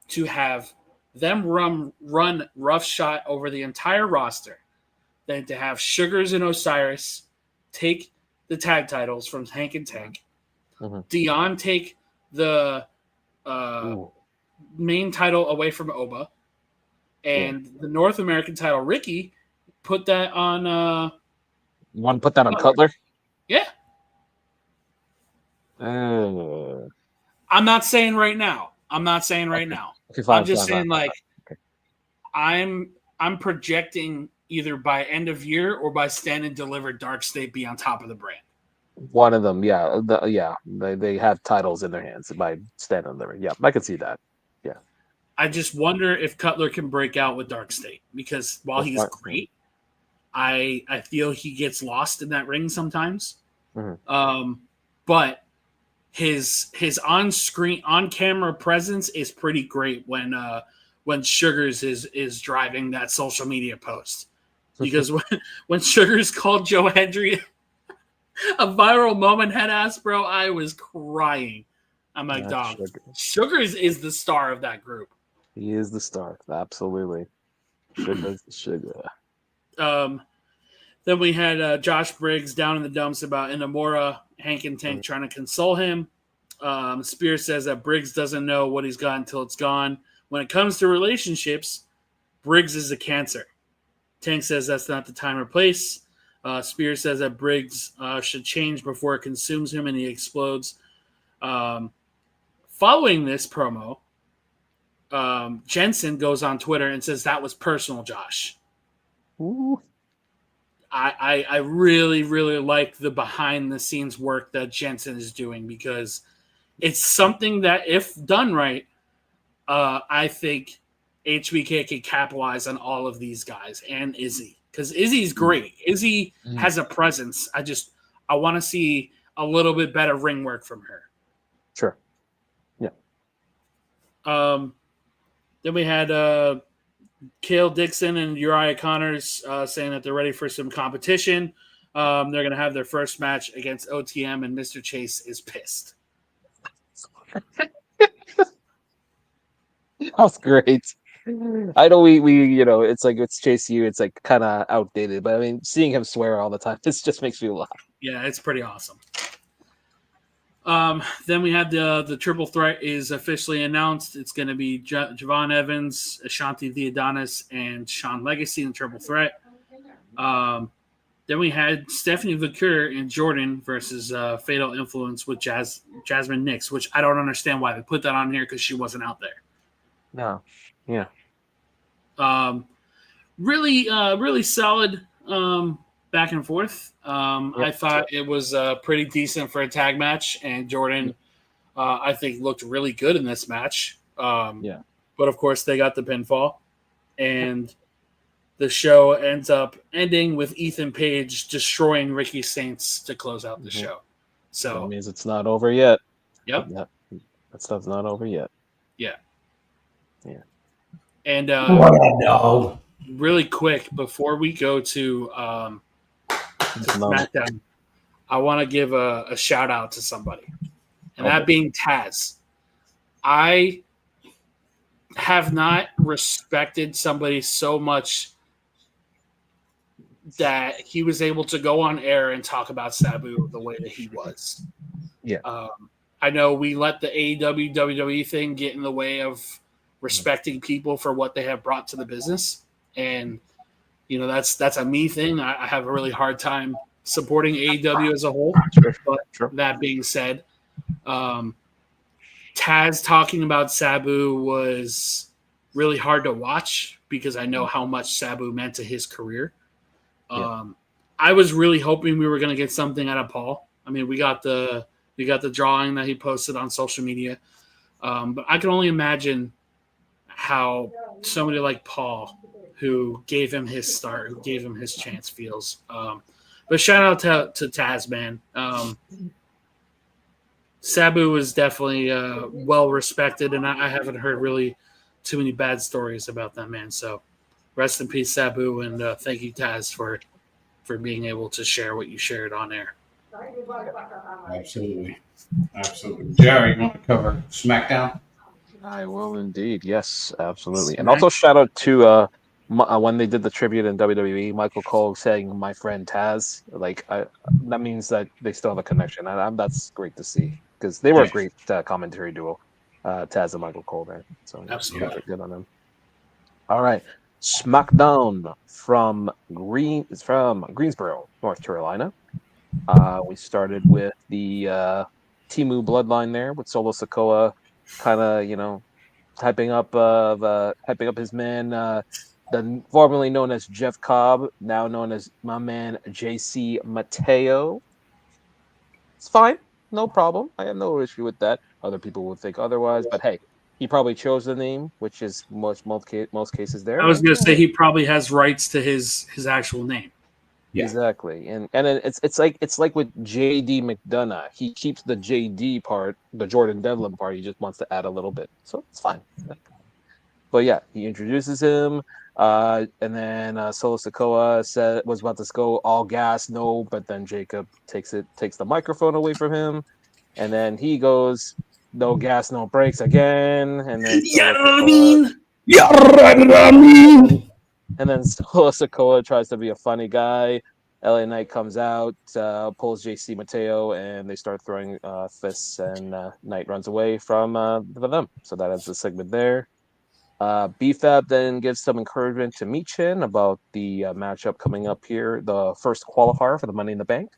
to have them run roughshod over the entire roster than to have Sugars and Osiris take the tag titles from Hank and Tank, Dion take the main title away from Oba, and the North American title, Ricky, put that on. You want to put that on Cutler? Yeah. I'm not saying right now. Okay, I'm just saying, I'm projecting either by end of year or by Stand and Deliver, Dark State be on top of the brand. One of them, they have titles in their hands by Stand and Deliver. Yeah, I can see that. Yeah. I just wonder if Cutler can break out with Dark State, because while he's great, I feel he gets lost in that ring sometimes. But his on camera presence is pretty great when Sugars is driving that social media post. Because when Sugars called Joe Hendry a viral moment head ass, bro, I was crying. I'm like, dog, Sugars is the star of that group. He is the star, absolutely. Sugar. Then we had Josh Briggs down in the dumps about Inamura, Hank and Tank trying to console him. Spears says that Briggs doesn't know what he's got until it's gone. When it comes to relationships, Briggs is a cancer. Tank says that's not the time or place. Spears says that Briggs should change before it consumes him and he explodes. Following this promo, Jensen goes on Twitter and says that was personal, Josh. Ooh. I really, really like the behind-the-scenes work that Jensen is doing, because it's something that, if done right, I think HBK can capitalize on all of these guys and Izzy, because Izzy's great. Izzy has a presence. I want to see a little bit better ring work from her. Sure. Yeah. Then we had Cale Dixon and Uriah Connors saying that they're ready for some competition. They're going to have their first match against OTM, and Mr. Chase is pissed. That's great. I know we it's like it's Chase U. It's like kind of outdated, but I mean, seeing him swear all the time, this just makes me laugh. Yeah, it's pretty awesome. Then we had the triple threat is officially announced. It's going to be Javon Evans, Ashanti Theodonis, and Sean Legacy in the triple threat. Then we had Stephanie Vaquer and Jordan versus Fatal Influence with Jasmine Nix, which I don't understand why they put that on here, because she wasn't out there. No. Yeah. Really solid back and forth. I thought it was pretty decent for a tag match, and Jordan, I think, looked really good in this match. But of course, they got the pinfall, and the show ends up ending with Ethan Page destroying Ricky Saints to close out the show. So that means it's not over yet. Yep. That stuff's not over yet. Yeah. Yeah. And no. Really quick, before we go to SmackDown, I want to give a shout out to somebody, and that being Taz. I have not respected somebody so much that he was able to go on air and talk about Sabu the way that he was. Yeah. I know we let the AEW WWE thing get in the way of respecting people for what they have brought to the business, and that's a me thing. I have a really hard time supporting AEW as a whole. But that being said, Taz talking about Sabu was really hard to watch, because I know how much Sabu meant to his career. I was really hoping we were going to get something out of Paul. I mean, we got the drawing that he posted on social media, but I can only imagine how somebody like Paul, who gave him his start, who gave him his chance, feels. But shout out to Taz, man. Sabu was definitely well respected, and I haven't heard really too many bad stories about that man. So rest in peace, Sabu, and thank you, Taz, for being able to share what you shared on air. Absolutely. Jerry, you want to cover SmackDown? I will indeed. Yes, absolutely. And also shout out to when they did the tribute in WWE, Michael Cole saying "my friend Taz." Like that means that they still have a connection, and that's great to see, because they were a great commentary duo, Taz and Michael Cole there. So absolutely good on them. All right, SmackDown from Greensboro, North Carolina. We started with the Timu bloodline there with Solo Sikoa, kind of hyping up his man, formerly known as Jeff Cobb, now known as my man JC Mateo. It's fine, no problem. I have no issue with that. Other people would think otherwise, but hey, he probably chose the name, which is most cases there. I was And, gonna say he probably has rights to his actual name. Yeah. Exactly, and it's like with JD McDonough, he keeps the JD part, the Jordan Devlin part. He just wants to add a little bit, so it's fine. But yeah, he introduces him, and then Solo Sikoa was about to go all gas, no, but then Jacob takes the microphone away from him, and then he goes no gas, no brakes again, and then Solo Sikoa. And then Solo Sikoa tries to be a funny guy. LA Knight comes out, pulls JC Mateo, and they start throwing fists, and Knight runs away from them. So that ends the segment there. BFAB then gives some encouragement to Michin about the matchup coming up here, the first qualifier for the Money in the Bank,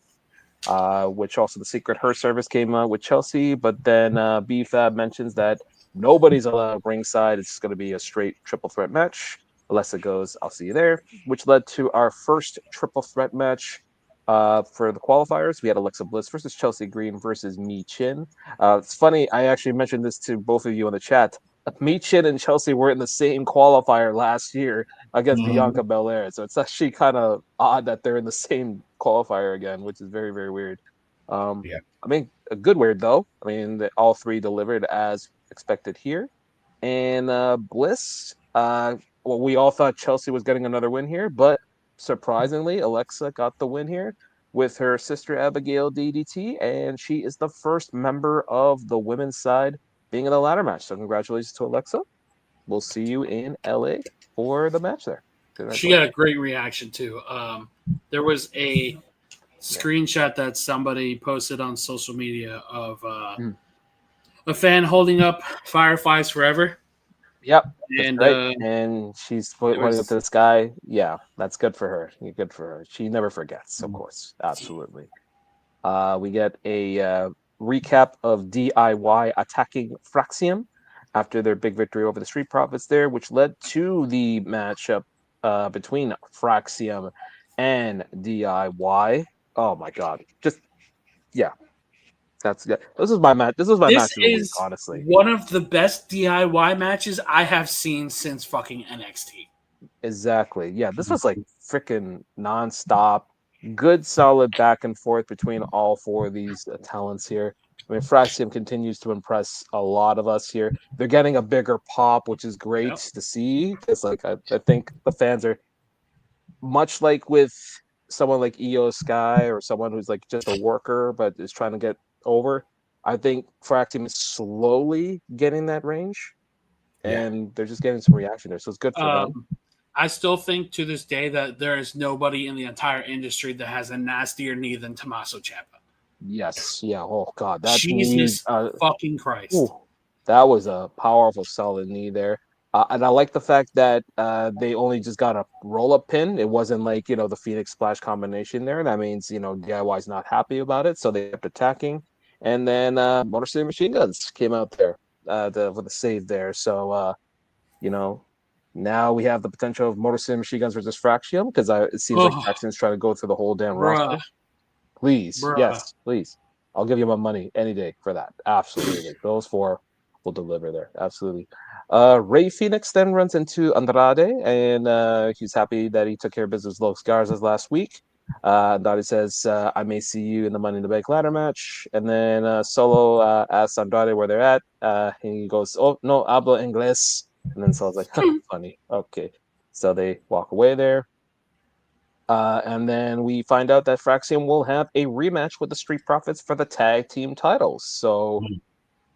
which also the Secret Her service came with Chelsea. But then BFAB mentions that nobody's allowed ringside. It's going to be a straight triple threat match. Alexa goes, I'll see you there, which led to our first triple threat match for the qualifiers. We had Alexa Bliss versus Chelsea Green versus Michin. It's funny, I actually mentioned this to both of you in the chat. Michin and Chelsea were in the same qualifier last year against Bianca Belair. So it's actually kind of odd that they're in the same qualifier again, which is very, very weird. Yeah. I mean, a good weird, though. I mean, all three delivered as expected here. And Bliss, well, we all thought Chelsea was getting another win here, but surprisingly, Alexa got the win here with her sister Abigail DDT, and she is the first member of the women's side being in the ladder match. So congratulations to Alexa. We'll see you in LA for the match there. She got a great reaction too. There was a screenshot that somebody posted on social media of a fan holding up Fireflies Forever. Yep. And and she's pointing up to the sky. Yeah, that's good for her. Good for her. She never forgets, of course. Absolutely. We get a recap of DIY attacking Fraxium after their big victory over the Street Profits there, which led to the matchup between Fraxium and DIY. Oh my god. Just yeah. That's good. This is my match. This is my match of the week, honestly. One of the best DIY matches I have seen since fucking NXT. Exactly. Yeah, this was like freaking nonstop. Good, solid back and forth between all four of these talents here. I mean, Fraxium continues to impress a lot of us here. They're getting a bigger pop, which is great to see. Because, like, I think the fans are much like with someone like Io Sky or someone who's like just a worker but is trying to get over. I think Fraxium is slowly getting that range, and they're just getting some reaction there. So it's good for them. I still think to this day that there is nobody in the entire industry that has a nastier knee than Tommaso Ciampa. Yes. Yeah. Oh God, that Jesus fucking Christ. Ooh, that was a powerful, solid knee there. And I like the fact that they only just got a roll-up pin. It wasn't like, the Phoenix Splash combination there. That means, DIY is not happy about it, so they kept attacking. And then Motor City Machine Guns came out there with a save there. So, now we have the potential of Motor City Machine Guns versus Fraxium, because it seems like Fraxium's trying to go through the whole damn roster. Please, yes, please. I'll give you my money any day for that. Absolutely. Those four will deliver there. Absolutely. Ray Phoenix then runs into Andrade, and he's happy that he took care of business with Los Garzas last week. Andrade says, I may see you in the Money in the Bank ladder match. And then Solo asks Andrade where they're at. And he goes, oh, no, hablo inglés. And then Solo's like, funny. Okay. So they walk away there. And then we find out that Fraxium will have a rematch with the Street Profits for the tag team titles. So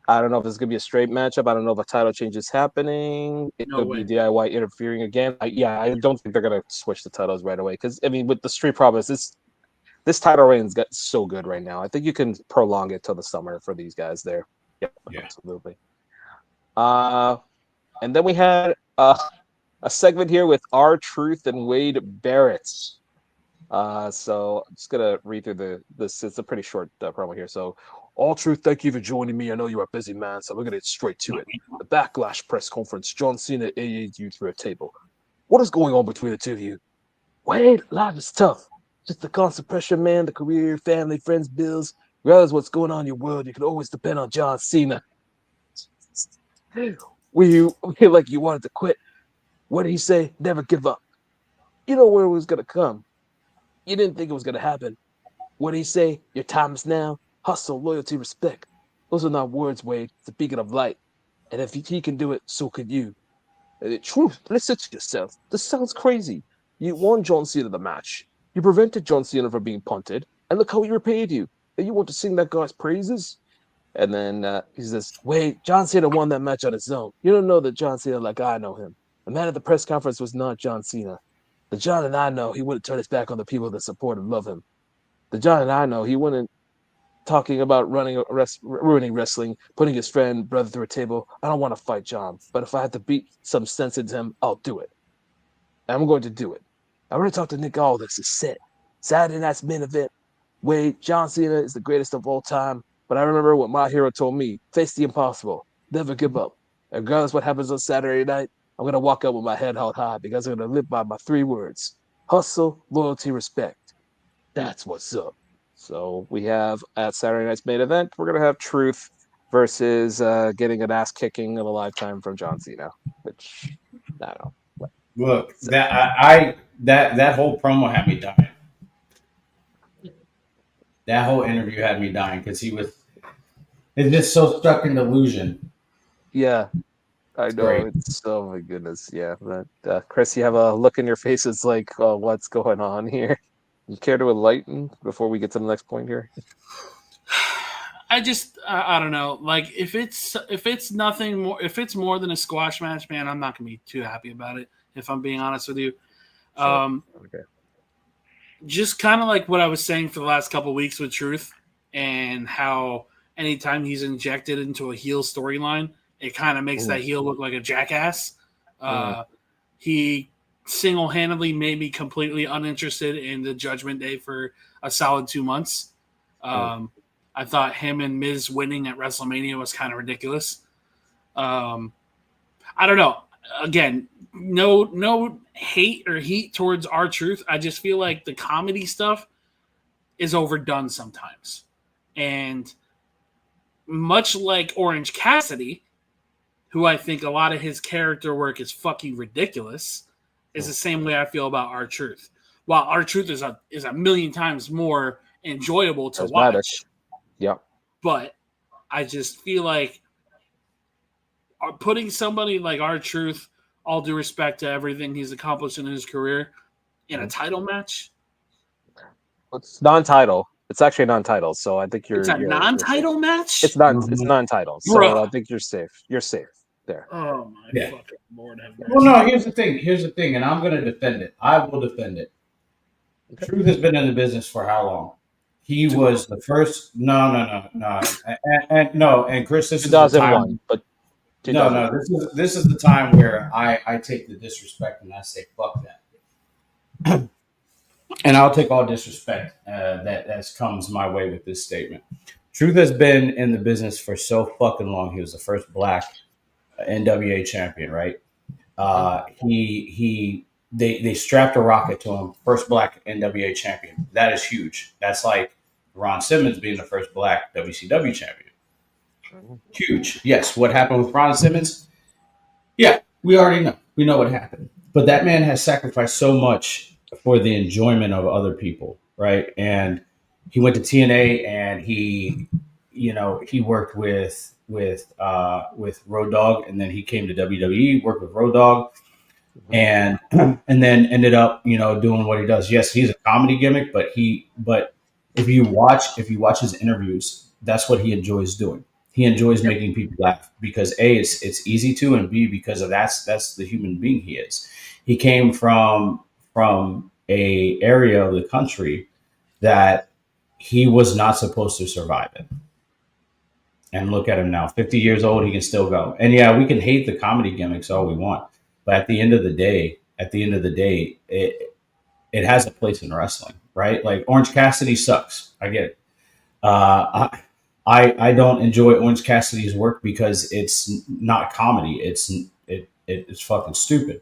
I don't know if this is going to be a straight matchup. I don't know if a title change is happening. It could be DIY interfering again. I don't think they're going to switch the titles right away. Because, I mean, with the Street Profits, this title reign's got so good right now. I think you can prolong it till the summer for these guys there. Yeah. Absolutely. And then we had a segment here with R-Truth and Wade Barrett. So I'm just gonna read through this. It's a pretty short promo here. So, R-Truth, thank you for joining me. I know you're a busy man, so we're gonna get straight to it. The Backlash press conference. John Cena AA'd you through a table. What is going on between the two of you? Wade, life is tough. Just the constant pressure, man. The career, family, friends, bills. Regardless of what's going on in your world, you can always depend on John Cena. We like you wanted to quit. What did he say? Never give up. You know where it was gonna come. You didn't think it was gonna happen. What did he say? Your time is now. Hustle, loyalty, respect. Those are not words, Wade. It's a beacon of light. And if he can do it, so can you. Truth, listen to yourself. This sounds crazy. You won John Cena the match. You prevented John Cena from being punted. And look how he repaid you. And you want to sing that guy's praises? And then he says, wait, John Cena won that match on his own. You don't know that John Cena like I know him. The man at the press conference was not John Cena. The John that I know, he wouldn't turn his back on the people that support and love him. The John that I know, he wouldn't talking about ruining wrestling, putting his friend, brother through a table. I don't want to fight John, but if I had to beat some sense into him, I'll do it. And I'm going to do it. I already talked to Nick Aldis. It's set. Saturday night's main event. Wade, John Cena is the greatest of all time. But I remember what my hero told me: face the impossible, never give up. And regardless what happens on Saturday night, I'm going to walk out with my head held high because I'm going to live by my 3 words: hustle, loyalty, respect. That's what's up. So we have at Saturday night's main event, we're going to have Truth versus getting an ass kicking in a lifetime from John Cena, which I don't know. Look, that whole promo had me dying. That whole interview had me dying because it's just so stuck in delusion. Yeah, I know. Great. It's oh my goodness. Yeah, but Chris, you have a look in your face. It's like, what's going on here? You care to enlighten before we get to the next point here? I just I don't know. Like if it's nothing more, if it's more than a squash match, man, I'm not gonna be too happy about it. If I'm being honest with you, Okay. just kind of like what I was saying for the last couple of weeks with Truth, and how anytime he's injected into a heel storyline, it kind of makes that heel look like a jackass. He single-handedly made me completely uninterested in the Judgment Day for a solid 2 months. I thought him and Miz winning at WrestleMania was kind of ridiculous. I don't know. Again, no hate or heat towards R-Truth. I just feel like the comedy stuff is overdone sometimes. And much like Orange Cassidy, who I think a lot of his character work is fucking ridiculous, is the same way I feel about R-Truth. While R-Truth is a million times more enjoyable to watch. Yep. But I just feel like putting somebody like R-Truth, all due respect to everything he's accomplished in his career, in a title match. It's non-title. It's actually non-title, so I think It's a non-title match? It's non-title, so Bruh. I think you're safe. You're safe there. Oh my fucking Lord have mercy. Well, no, here's the thing, and I'm going to defend it. I will defend it. Okay. Truth has been in the business for how long? He was the first. No, and Chris, this is the 2001, time. but No, this is the time where I take the disrespect and I say fuck that, and I'll take all disrespect that comes my way with this statement. Truth has been in the business for so fucking long. He was the first black NWA champion, right? They strapped a rocket to him, first black NWA champion. That is huge. That's like Ron Simmons being the first black WCW champion. Huge. Yes. What happened with Ron Simmons? Yeah, we already know. We know what happened. But that man has sacrificed so much for the enjoyment of other people, right? And he went to TNA and he worked with Road Dogg, and then he came to WWE, worked with Road Dogg, and then ended up doing what he does. Yes, he's a comedy gimmick, but if you watch his interviews, that's what he enjoys doing. He enjoys making people laugh because A, it's easy to, and B, because of that's the human being he is. He came from a area of the country that he was not supposed to survive in. And look at him now, 50 years old, he can still go. And yeah, we can hate the comedy gimmicks all we want, but at the end of the day, it has a place in wrestling, right? Like Orange Cassidy sucks. I get it. I don't enjoy Orange Cassidy's work because it's not comedy. It's fucking stupid.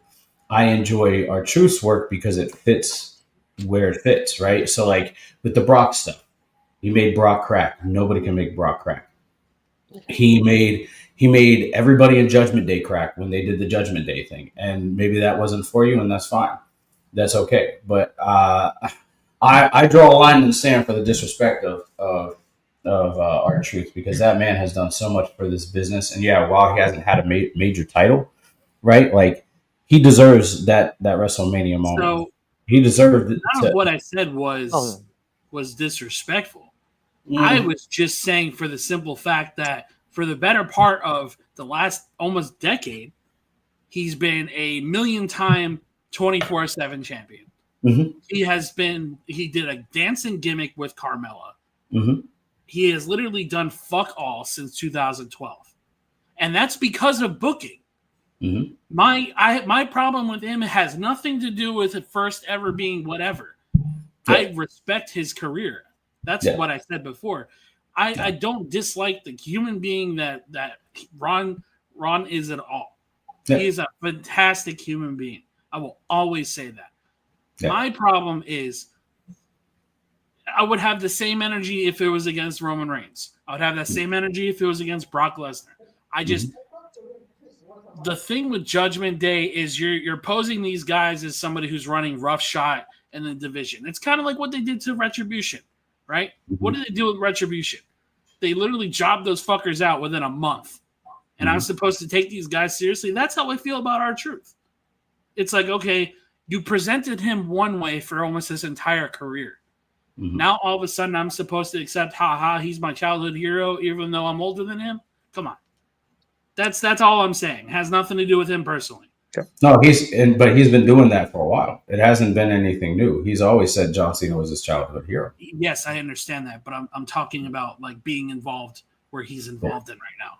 I enjoy R-Truth's work because it fits where it fits, right? So like with the Brock stuff, he made Brock crack. Nobody can make Brock crack. He made he made everybody in Judgment Day crack when they did the Judgment Day thing. And maybe that wasn't for you, and that's fine. That's okay. But I draw a line in the sand for the disrespect of R-Truth, because that man has done so much for this business. And yeah, while he hasn't had a major title, right? Like, he deserves that WrestleMania moment. So he deserved it. none of what I said was disrespectful. I was just saying, for the simple fact that for the better part of the last almost decade, he's been a million-time 24/7 champion. Mm-hmm. He did a dancing gimmick with Carmella. Mm-hmm. He has literally done fuck all since 2012. And that's because of booking. Mm-hmm. My problem with him has nothing to do with it first ever being whatever. Yeah. I respect his career. That's what I said before. I don't dislike the human being that Ron is at all. Yeah. He is a fantastic human being. I will always say that. Yeah. My problem is, I would have the same energy if it was against Roman Reigns. I would have that same energy if it was against Brock Lesnar. The thing with Judgment Day is you're posing these guys as somebody who's running roughshod in the division. It's kind of like what they did to Retribution, right? Mm-hmm. What did they do with Retribution? They literally jobbed those fuckers out within a month. And I'm supposed to take these guys seriously. That's how I feel about R-Truth. It's like, okay, you presented him one way for almost his entire career. Mm-hmm. Now, all of a sudden, I'm supposed to accept, he's my childhood hero, even though I'm older than him? Come on. That's all I'm saying. It has nothing to do with him personally. No, he's been doing that for a while. It hasn't been anything new. He's always said John Cena was his childhood hero. Yes, I understand that, but I'm talking about like being involved where he's involved in right now.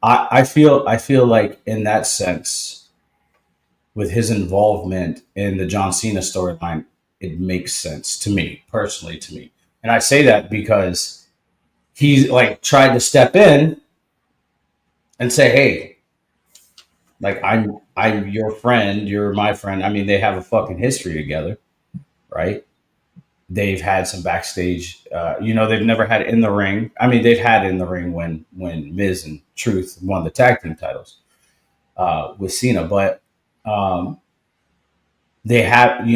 I feel like in that sense, with his involvement in the John Cena storyline, it makes sense to me, personally to me. And I say that because he's like tried to step in and say, hey, like, I'm your friend, you're my friend. I mean, they have a fucking history together, right? They've had some backstage, they've never had in the ring. I mean, they've had in the ring when Miz and Truth won the tag team titles with Cena, but they have,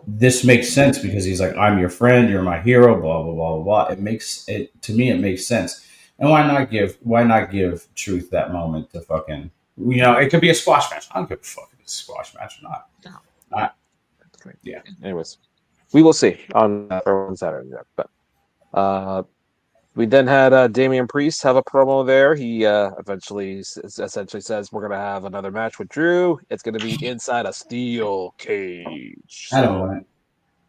this makes sense because he's like, I'm your friend, you're my hero, blah, blah, blah, blah. It makes sense. And why not give Truth that moment to fucking, it could be a squash match. I don't give a fuck if it's a squash match or not. No. That's great. Yeah. Anyways, we will see on Saturday. But we then had Damian Priest have a promo there. He essentially says we're gonna have another match with Drew. It's gonna be inside a steel cage. I don't want it.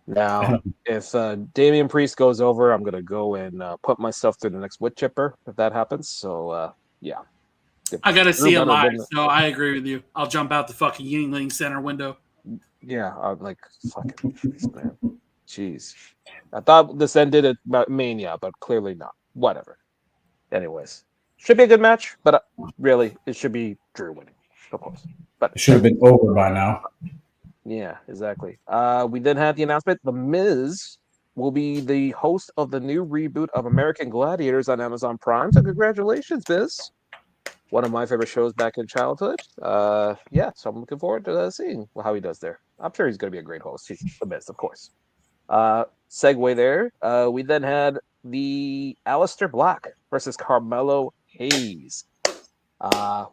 Now, if Damian Priest goes over, I'm gonna go and put myself through the next wood chipper if that happens. So yeah. I gotta see it live, so I agree with you. I'll jump out the fucking Yingling Center window. Yeah, I'm like, fucking jeez, man. Jeez. I thought this ended at Mania, but clearly not. Whatever. Anyways, should be a good match, but really, it should be Drew winning, of course. But it should have been over by now. Yeah, exactly. We then had the announcement: The Miz will be the host of the new reboot of American Gladiators on Amazon Prime. So congratulations, Miz. One of my favorite shows back in childhood. So I'm looking forward to seeing how he does there. I'm sure he's going to be a great host. He's the best, of course. Segue there. We then had the Aleister Black versus Carmelo Hayes.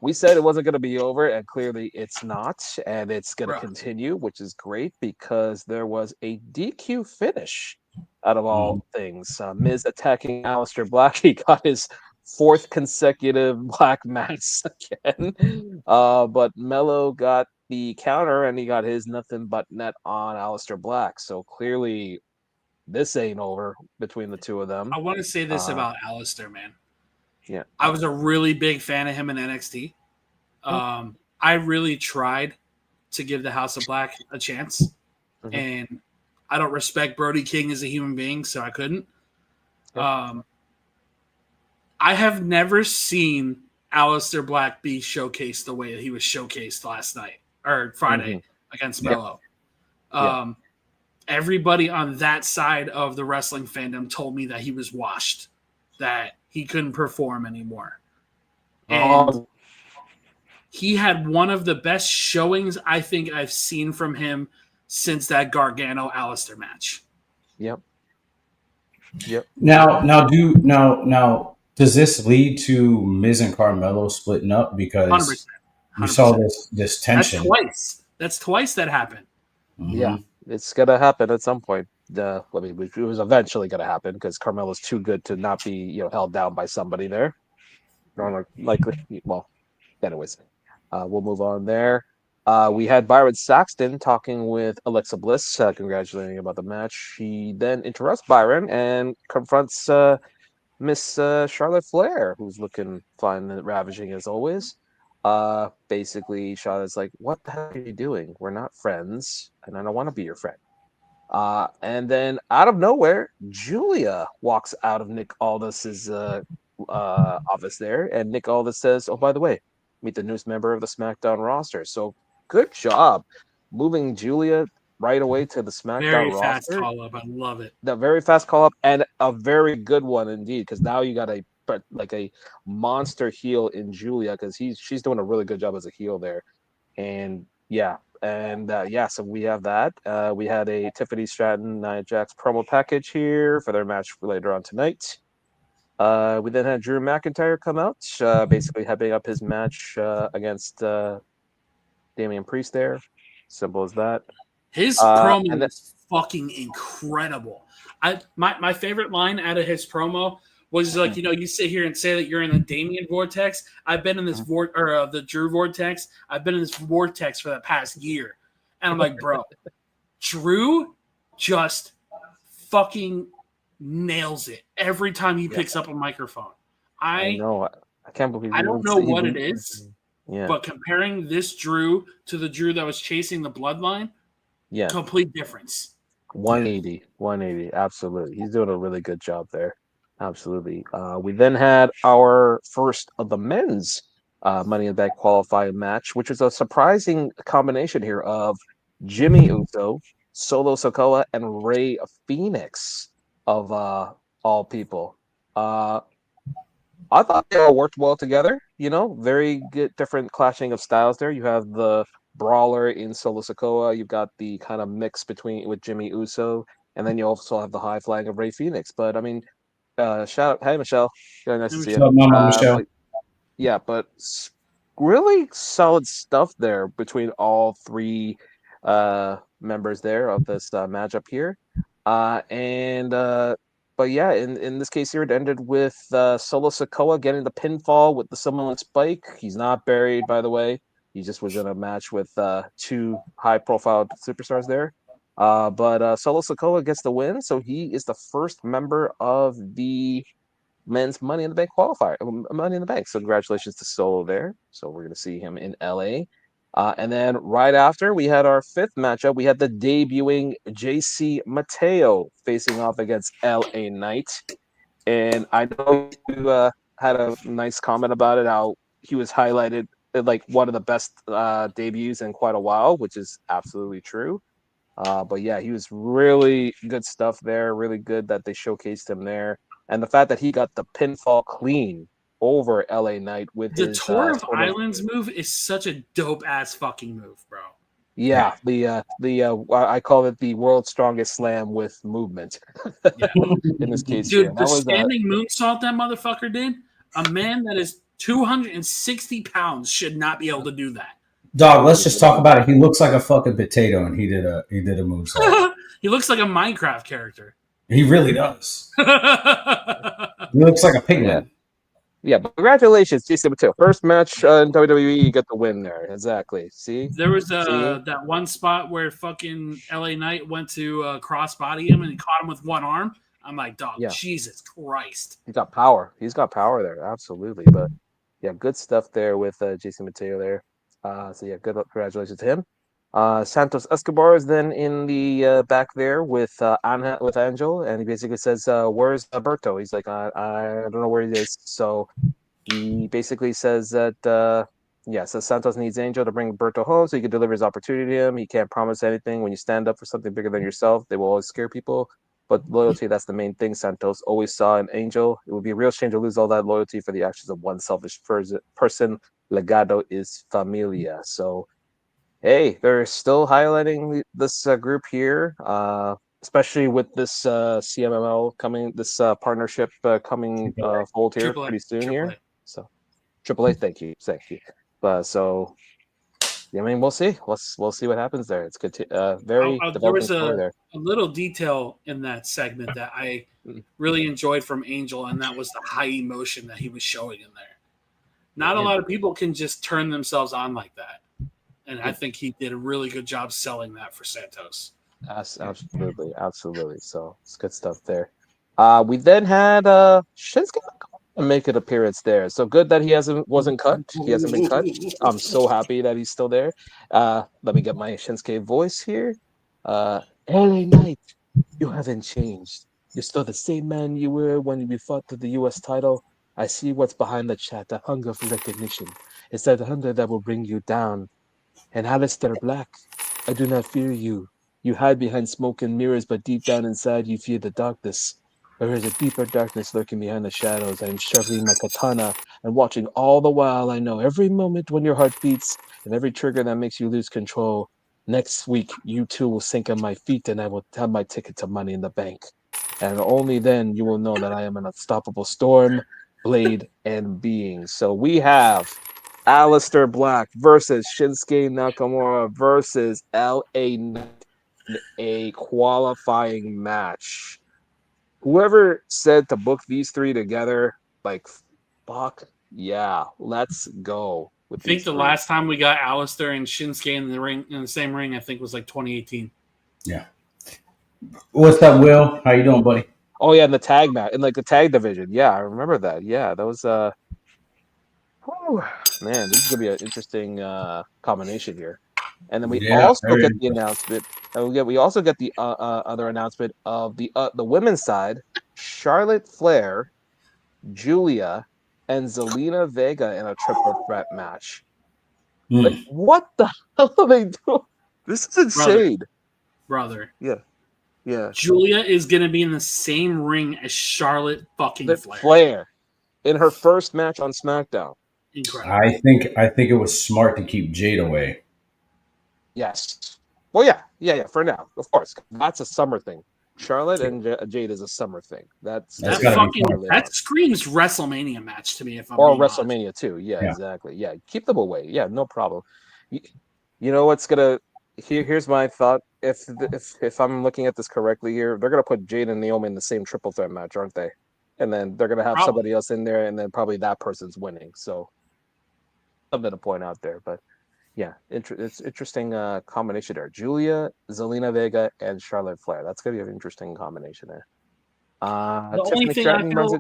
We said it wasn't going to be over, and clearly it's not, and it's going to continue, which is great because there was a DQ finish out of all things. Miz attacking Aleister Black. He got his fourth consecutive black mass again. But Mello got the counter and he got his nothing but net on Aleister Black. So clearly this ain't over between the two of them. I want to say this about Aleister, man. Yeah. I was a really big fan of him in NXT. I really tried to give the House of Black a chance. Mm-hmm. And I don't respect Brody King as a human being, so I couldn't. I have never seen Aleister Black be showcased the way that he was showcased last night or Friday against Mello. Everybody on that side of the wrestling fandom told me that he was washed, that he couldn't perform anymore. And he had one of the best showings I think I've seen from him since that Gargano Alistair match. Yep. Now, does this lead to Miz and Carmelo splitting up because 100%. we saw this tension? That's twice that happened. Mhm. Yeah, it's gonna happen at some point. I mean, it was eventually gonna happen because Carmelo's too good to not be, held down by somebody there. Likely. Well, anyways, we'll move on there. We had Byron Saxton talking with Alexa Bliss, congratulating about the match. He then interrupts Byron and confronts Miss Charlotte Flair, who's looking fine and ravaging as always. Basically, Charlotte's like, "What the hell are you doing? We're not friends, and I don't want to be your friend." And then out of nowhere, Julia walks out of Nick Aldis's office there, and Nick Aldis says, "Oh, by the way, meet the newest member of the SmackDown roster." So good job moving Julia right away to the SmackDown Very roster. fast call up. I love it. The very fast call up and a very good one indeed, because now you got a monster heel in Julia, because she's doing a really good job as a heel there. And so we have that. We had a Tiffany Stratton Nia Jax promo package here for their match later on tonight. We then had Drew McIntyre come out, basically hyping up his match against Damian Priest there. Simple as that. His promo was fucking incredible. My favorite line out of his promo was like, you sit here and say that you're in the Damian vortex. I've been in this the Drew vortex. I've been in this vortex for the past year. And I'm like, bro, Drew just fucking nails it every time he picks up a microphone. I know. I can't believe I don't know what it is. Yeah. But comparing this Drew to the Drew that was chasing the bloodline, complete difference. 180. Absolutely. He's doing a really good job there. Absolutely. We then had our first of the men's Money in the Bank qualifying match, which was a surprising combination here of Jimmy Uso, Solo Sikoa, and Rey Fenix of all people. I thought they all worked well together. Very good, different clashing of styles there. You have the brawler in Solo Sikoa. You've got the kind of mix with Jimmy Uso, and then you also have the high flying of Rey Fenix. But I mean, shout out, hey Michelle, really nice to see you. Michelle. But really solid stuff there between all three members there of this matchup here, But yeah, in this case here, it ended with Solo Sikoa getting the pinfall with the Samoan Spike. He's not buried, by the way. He just was in a match with two high-profile superstars there. But Solo Sikoa gets the win, so he is the first member of the men's Money in the Bank qualifier, Money in the Bank. So congratulations to Solo there. So we're going to see him in LA. And then right after, we had our fifth matchup. We had the debuting JC Mateo facing off against LA Knight. And I know you had a nice comment about it, how he was highlighted like one of the best debuts in quite a while, which is absolutely true. But yeah, he was really good stuff there. Really good that they showcased him there. And the fact that he got the pinfall clean over LA Knight with the his Tour of Islands move is such a dope ass fucking move, bro. Yeah, I call it the world's strongest slam with movement. In this case, dude, the standing moonsault that motherfucker did. A man that is 260 pounds should not be able to do that. Dog, let's just talk about it. He looks like a fucking potato, and he did a moonsault. He looks like a Minecraft character. He really does. He looks like a pigman. Yeah, but congratulations, JC Mateo. First match in WWE, you get the win there. Exactly. See? There was that one spot where fucking LA Knight went to crossbody him and he caught him with one arm. I'm like, dog, Jesus Christ. He's got power. He's got power there. Absolutely. But yeah, good stuff there with JC Mateo there. So yeah, good. Congratulations to him. Santos Escobar is then in the back there with Angel, and he basically says, "Where's Alberto?" He's like, "I don't know where he is." So he basically says that, so Santos needs Angel to bring Alberto home so he can deliver his opportunity to him. He can't promise anything. When you stand up for something bigger than yourself, they will always scare people. but loyalty, that's the main thing. Santos always saw in Angel. It would be a real shame to lose all that loyalty for the actions of one selfish person. Legado is familia. So, hey, they're still highlighting this group here, especially with this CMML coming, this partnership coming fold here AAA. pretty soon AAA. here. So, AAA, thank you. So, I mean, we'll see. We'll see what happens there. It's good to very There developing was story there. a little detail in that segment that I really enjoyed from Angel, and that was the high emotion that he was showing in there. Not a lot of people can just turn themselves on like that, and I think he did a really good job selling that for Santos. Absolutely. So it's good stuff there. We then had Shinsuke make an appearance there. So good that he wasn't cut. He hasn't been cut. I'm so happy that he's still there. Let me get my Shinsuke voice here. LA Knight, you haven't changed. You're still the same man you were when you fought for the US title. I see what's behind the chat, the hunger for recognition. It's that hunger that will bring you down. And Alistair Black, I do not fear you. You hide behind smoke and mirrors, but deep down inside you fear the darkness. There is a deeper darkness lurking behind the shadows. I am sharpening my katana and watching all the while. I know every moment when your heart beats and every trigger that makes you lose control. Next week, you two will sink on my feet and I will have my ticket to Money in the Bank. And only then you will know that I am an unstoppable storm, blade, and being. So we have Alistair Black versus Shinsuke Nakamura versus LA Knight in a qualifying match. Whoever said to book these three together, like, fuck yeah, let's go. I think the last time we got Alistair and Shinsuke in the same ring, I think was like 2018. Yeah. What's up, Will? How you doing, buddy? Oh yeah, in the tag match, in like the tag division. Yeah, I remember that. Yeah, that was man, this is gonna be an interesting combination here. And then we also get the announcement. And we also get the other announcement of the women's side: Charlotte Flair, Julia, and Zelina Vega in a triple threat match. Like, what the hell are they doing? This is insane, brother. Yeah. Julia is gonna be in the same ring as Charlotte fucking Flair in her first match on SmackDown. Incredible. I think it was smart to keep Jade away. Yes. Well, yeah. For now, of course, that's a summer thing. Charlotte and Jade is a summer thing. That screams WrestleMania match to me. If I'm or WrestleMania too. Yeah, exactly. Yeah, keep them away. Yeah, no problem. You know what's gonna? Here's my thought. If I'm looking at this correctly here, they're gonna put Jade and Naomi in the same triple threat match, aren't they? And then they're gonna have somebody else in there, and then probably that person's winning. So something to point out there, but. Yeah, it's interesting combination there. Julia, Zelina Vega, and Charlotte Flair. That's gonna be an interesting combination there. The only thing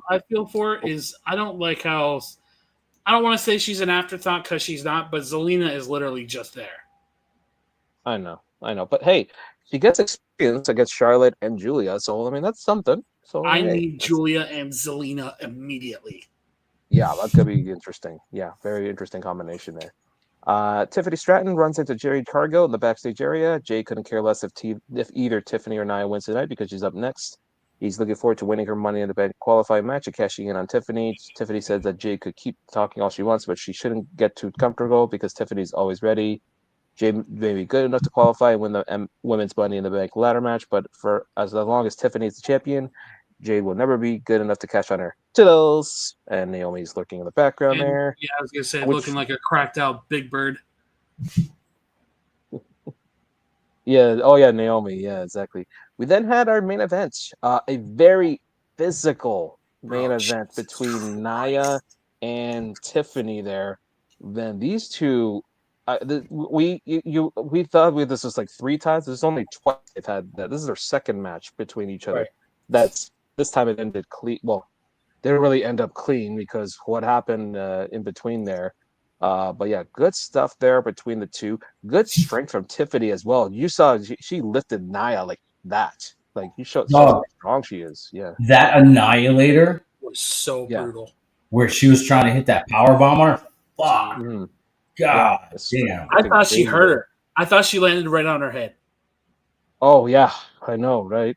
I feel for is I don't like how I don't want to say she's an afterthought because she's not, but Zelina is literally just there. I know, but hey, she gets experience against Charlotte and Julia, so I mean that's something. So I need Julia and Zelina immediately. Yeah, that's gonna be interesting. Yeah, very interesting combination there. Tiffany Stratton runs into Jerry Cargill in the backstage area. Jay couldn't care less if either Tiffany or Nia wins tonight because she's up next. He's looking forward to winning her Money in the Bank qualifying match and cashing in on Tiffany. Tiffany says that Jay could keep talking all she wants, but she shouldn't get too comfortable because Tiffany's always ready. Jay may be good enough to qualify and win the Women's Money in the Bank ladder match, but for as long as Tiffany is the champion, Jade will never be good enough to cash on her titles. And Naomi's lurking in the background there. Yeah, I was going to say, looking like a cracked out Big Bird. Yeah. Oh, yeah, Naomi. Yeah, exactly. We then had our main event, a very physical main event between Nia and Tiffany there. Then these two, we thought this was like 3 times. There's only twice they've had that. This is their second match between each other. Right. This time it ended clean. Well, didn't really end up clean because what happened in between there. But yeah, good stuff there between the two. Good strength from Tiffany as well. You saw she lifted Nia like that. Like you showed how strong she is. Yeah. That Annihilator was so brutal. Where she was trying to hit that power bomb on her. Fuck. Mm-hmm. God damn. I thought she hurt her. I thought she landed right on her head. Oh yeah, I know, right?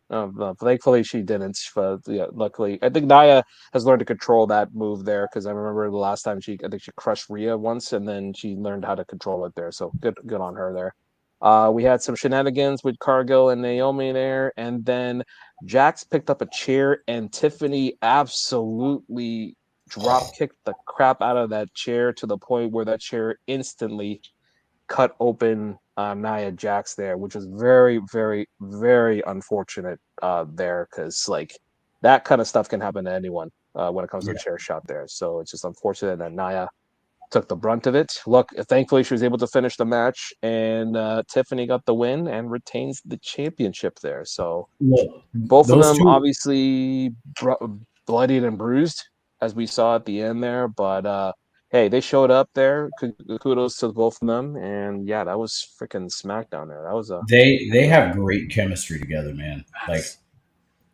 Thankfully she didn't, but yeah, luckily I think Naya has learned to control that move there because I remember the last time I think she crushed Rhea once, and then she learned how to control it there. So good on her there. We had some shenanigans with Cargill and Naomi there, and then Jax picked up a chair, and Tiffany absolutely drop kicked the crap out of that chair to the point where that chair instantly cut open Nia Jax there, which was very, very, very unfortunate there because like that kind of stuff can happen to anyone when it comes to a chair shot there. So it's just unfortunate that Nia took the brunt of it. Look, thankfully she was able to finish the match, and Tiffany got the win and retains the championship there. So Look, both of those them two. obviously bloodied and bruised, as we saw at the end there. But hey, they showed up there. Kudos to both of them. And yeah, that was freaking SmackDown there. That was a They have great chemistry together, man. Like, Yes.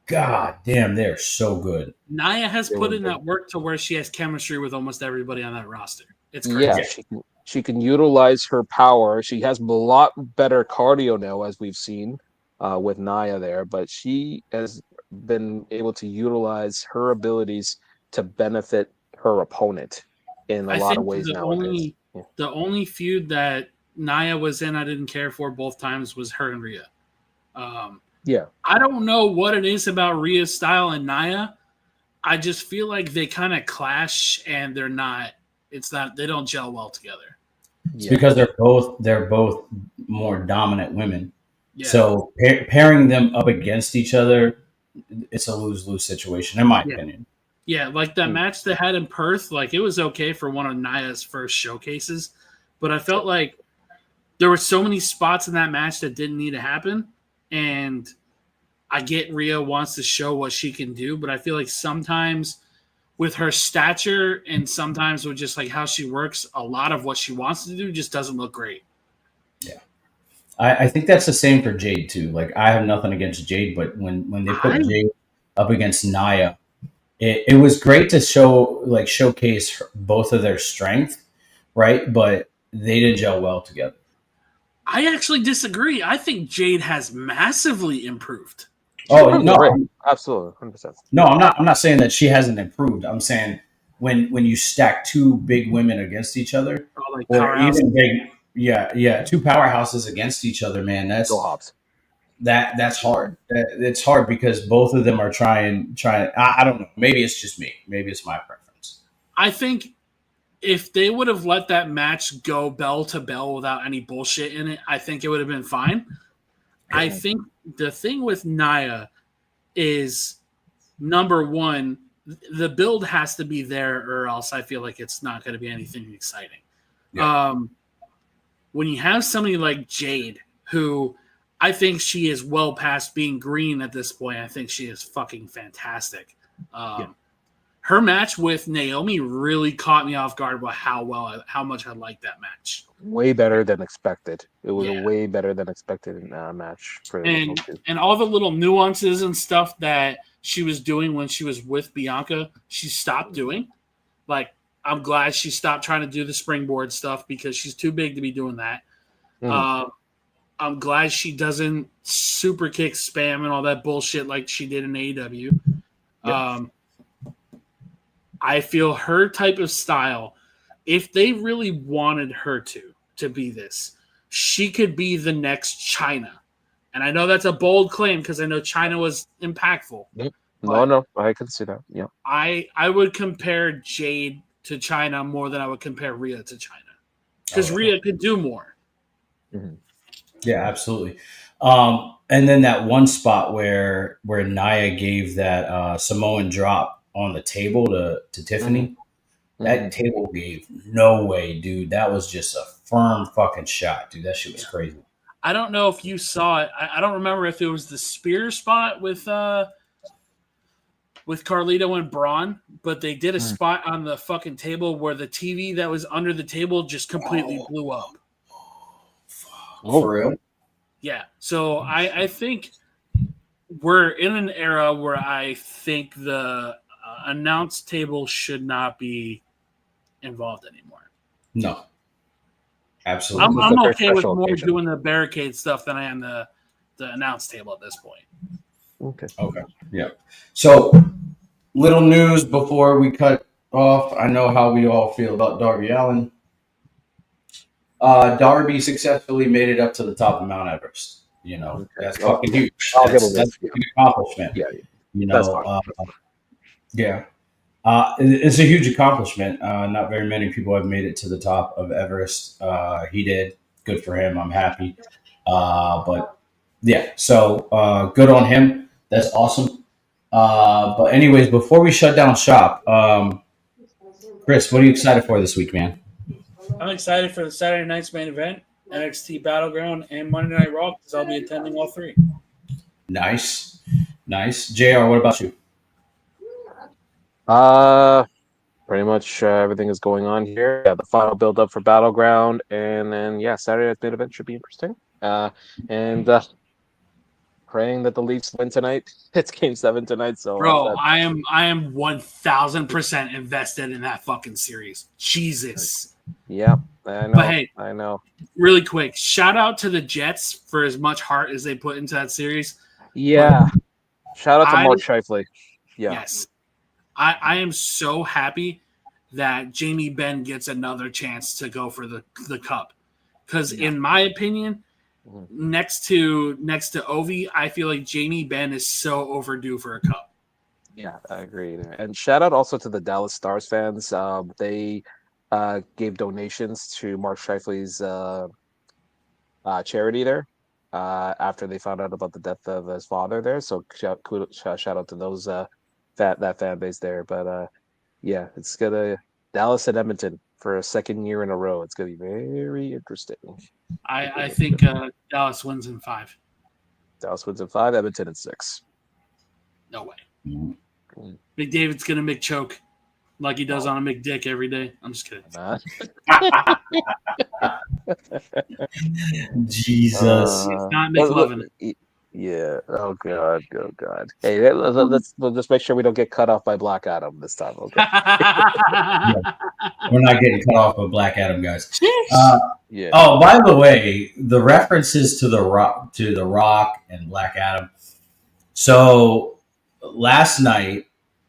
god damn, they're so good. Nia has They put were in good. that work to where she has chemistry with almost everybody on that roster. It's crazy. Yeah, she can utilize her power. She has a lot better cardio now, as we've seen with Nia there. But she has been able to utilize her abilities to benefit her opponent in a I lot of think ways nowadays. Yeah. the only feud that Nia was in I didn't care for both times was her and Rhea. Yeah. I don't know what it is about Rhea's style and Nia. I just feel like they kind of clash and they're not. It's not. They don't gel well together. It's Yeah. because they're both more dominant women. Yeah. So pairing them up against each other, it's a lose-lose situation, in my Yeah. opinion. Yeah, like that Hmm. match they had in Perth, like it was okay for one of Nia's first showcases, but I felt like there were so many spots in that match that didn't need to happen. And I get Rhea wants to show what she can do, but I feel like sometimes with her stature and sometimes with just like how she works, a lot of what she wants to do just doesn't look great. I think that's the same for Jade too. Like, I have nothing against Jade, but when they put Jade up against Nia, it was great to showcase both of their strength, right? But they didn't gel well together. I actually disagree. I think Jade has massively improved. Oh no, Right. Absolutely. 100%. no, I'm not saying that she hasn't improved. I'm saying when you stack two big women against each other, Or like or powerhouse. even big, yeah, two powerhouses against each other, man. Go Hobbs. That's hard. It's hard because both of them are trying. I don't know. Maybe it's just me. Maybe it's my preference. I think if they would have let that match go bell to bell without any bullshit in it, I think it would have been fine. I think the thing with Nia is number one, the build has to be there, or else I feel like it's not going to be anything exciting. Yeah. When you have somebody like Jade, who I think she is well past being green at this point, I think she is fucking fantastic. Her match with Naomi really caught me off guard with how much I liked that match. Way better than expected. It was Yeah. a way better than expected match for And those two. and all the little nuances and stuff that she was doing when she was with Bianca, she stopped doing. Like, I'm glad she stopped trying to do the springboard stuff because she's too big to be doing that. I'm glad she doesn't super kick spam and all that bullshit like she did in AEW. I feel her type of style, if they really wanted her to be this, she could be the next China. And I know that's a bold claim because I know China was impactful. No, I can see that. Yeah. I would compare Jade to China more than I would compare Rhea to China. Because Rhea could do more. Mm-hmm. Yeah, absolutely. And then that one spot where Nia gave that Samoan drop on the table to Tiffany, that table gave no way, dude. That was just a firm fucking shot, dude. That shit was crazy. I don't know if you saw it. I don't remember if it was the spear spot with Carlito and Braun, but they did a spot on the fucking table where the TV that was under the table just completely blew up. For real? Yeah. So I think we're in an era where I think the announce table should not be involved anymore. No. Absolutely. I'm okay with more doing the barricade stuff than I am the the announce table at this point. Okay. Yeah. So, little news before we cut off. I know how we all feel about Darby Allin. Darby successfully made it up to the top of Mount Everest. You know, that's fucking huge. I'll give him That's this. an accomplishment. Yeah, You that's know, fine. yeah. It's a huge accomplishment. Not very many people have made it to the top of Everest. He did. Good for him. I'm happy. But yeah, so good on him. That's awesome. But anyways, before we shut down shop, Chris, what are you excited for this week, man? I'm excited for the Saturday night's main event, NXT Battleground, and Monday Night Raw because I'll be attending all three. Nice. JR, what about you? Pretty much everything is going on here. Yeah, the final build up for Battleground, and then Saturday night's main event should be interesting. And praying that the Leafs win tonight. It's Game 7 tonight, so bro, I am 1000% invested in that fucking series. Jesus. Yeah, I know. But hey, I know. Really quick, shout out to the Jets for as much heart as they put into that series. Yeah. Shout out to Mark Scheifele. Yeah. Yes. I am so happy that Jamie Benn gets another chance to go for the cup. Because in my opinion, next to Ovi, I feel like Jamie Benn is so overdue for a cup. Yeah, I agree. And shout out also to the Dallas Stars fans. They gave donations to Mark Scheifele's charity there after they found out about the death of his father there. So shout out to those that fan base there. But yeah, it's gonna Dallas and Edmonton for a second year in a row. It's gonna be very interesting. I think Dallas wins in 5. Dallas wins in 5, Edmonton in 6. No way. Big David's gonna McChoke like he does on a McDick every day. I'm just kidding. Jesus. It's not McLovin. Yeah. Oh God. Hey, let's just make sure we don't get cut off by Black Adam this time. Okay. Yeah. We're not getting cut off by Black Adam, guys. Yeah. Oh, by the way, the references to the Rock and Black Adam. So last night,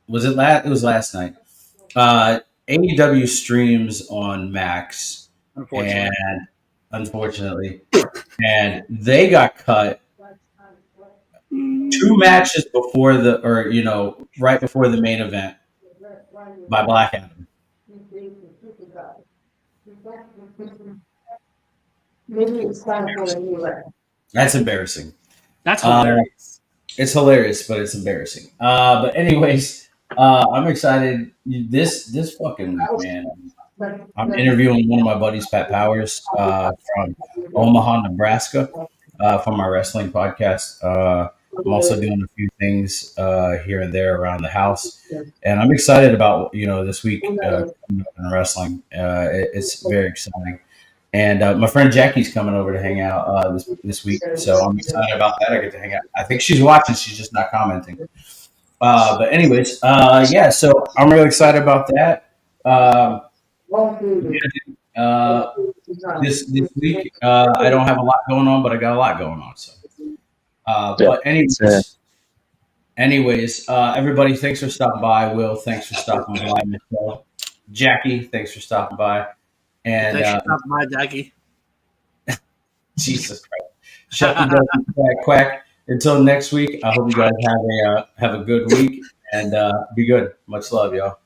it was last night. AEW streams on Max, unfortunately, and they got cut 2 matches before right before the main event by Black Adam. That's embarrassing. That's hilarious. It's hilarious, but it's embarrassing. But anyways, I'm excited. This fucking week, man. I'm interviewing one of my buddies, Pat Powers, from Omaha, Nebraska, from our wrestling podcast. I'm also doing a few things here and there around the house, and I'm excited about this week coming up in wrestling. It's very exciting, and my friend Jackie's coming over to hang out this week, so I'm excited about that. I get to hang out. I think she's watching; she's just not commenting. But anyways, yeah. So I'm really excited about that. This week, I don't have a lot going on, but I got a lot going on. So. But anyways, everybody, thanks for stopping by. Will, thanks for stopping by. Michelle, Jackie, thanks for stopping by. And thanks for stopping by, Jackie. Jesus Christ, shut the door, quack. Until next week, I hope you guys have a good week and be good. Much love, y'all.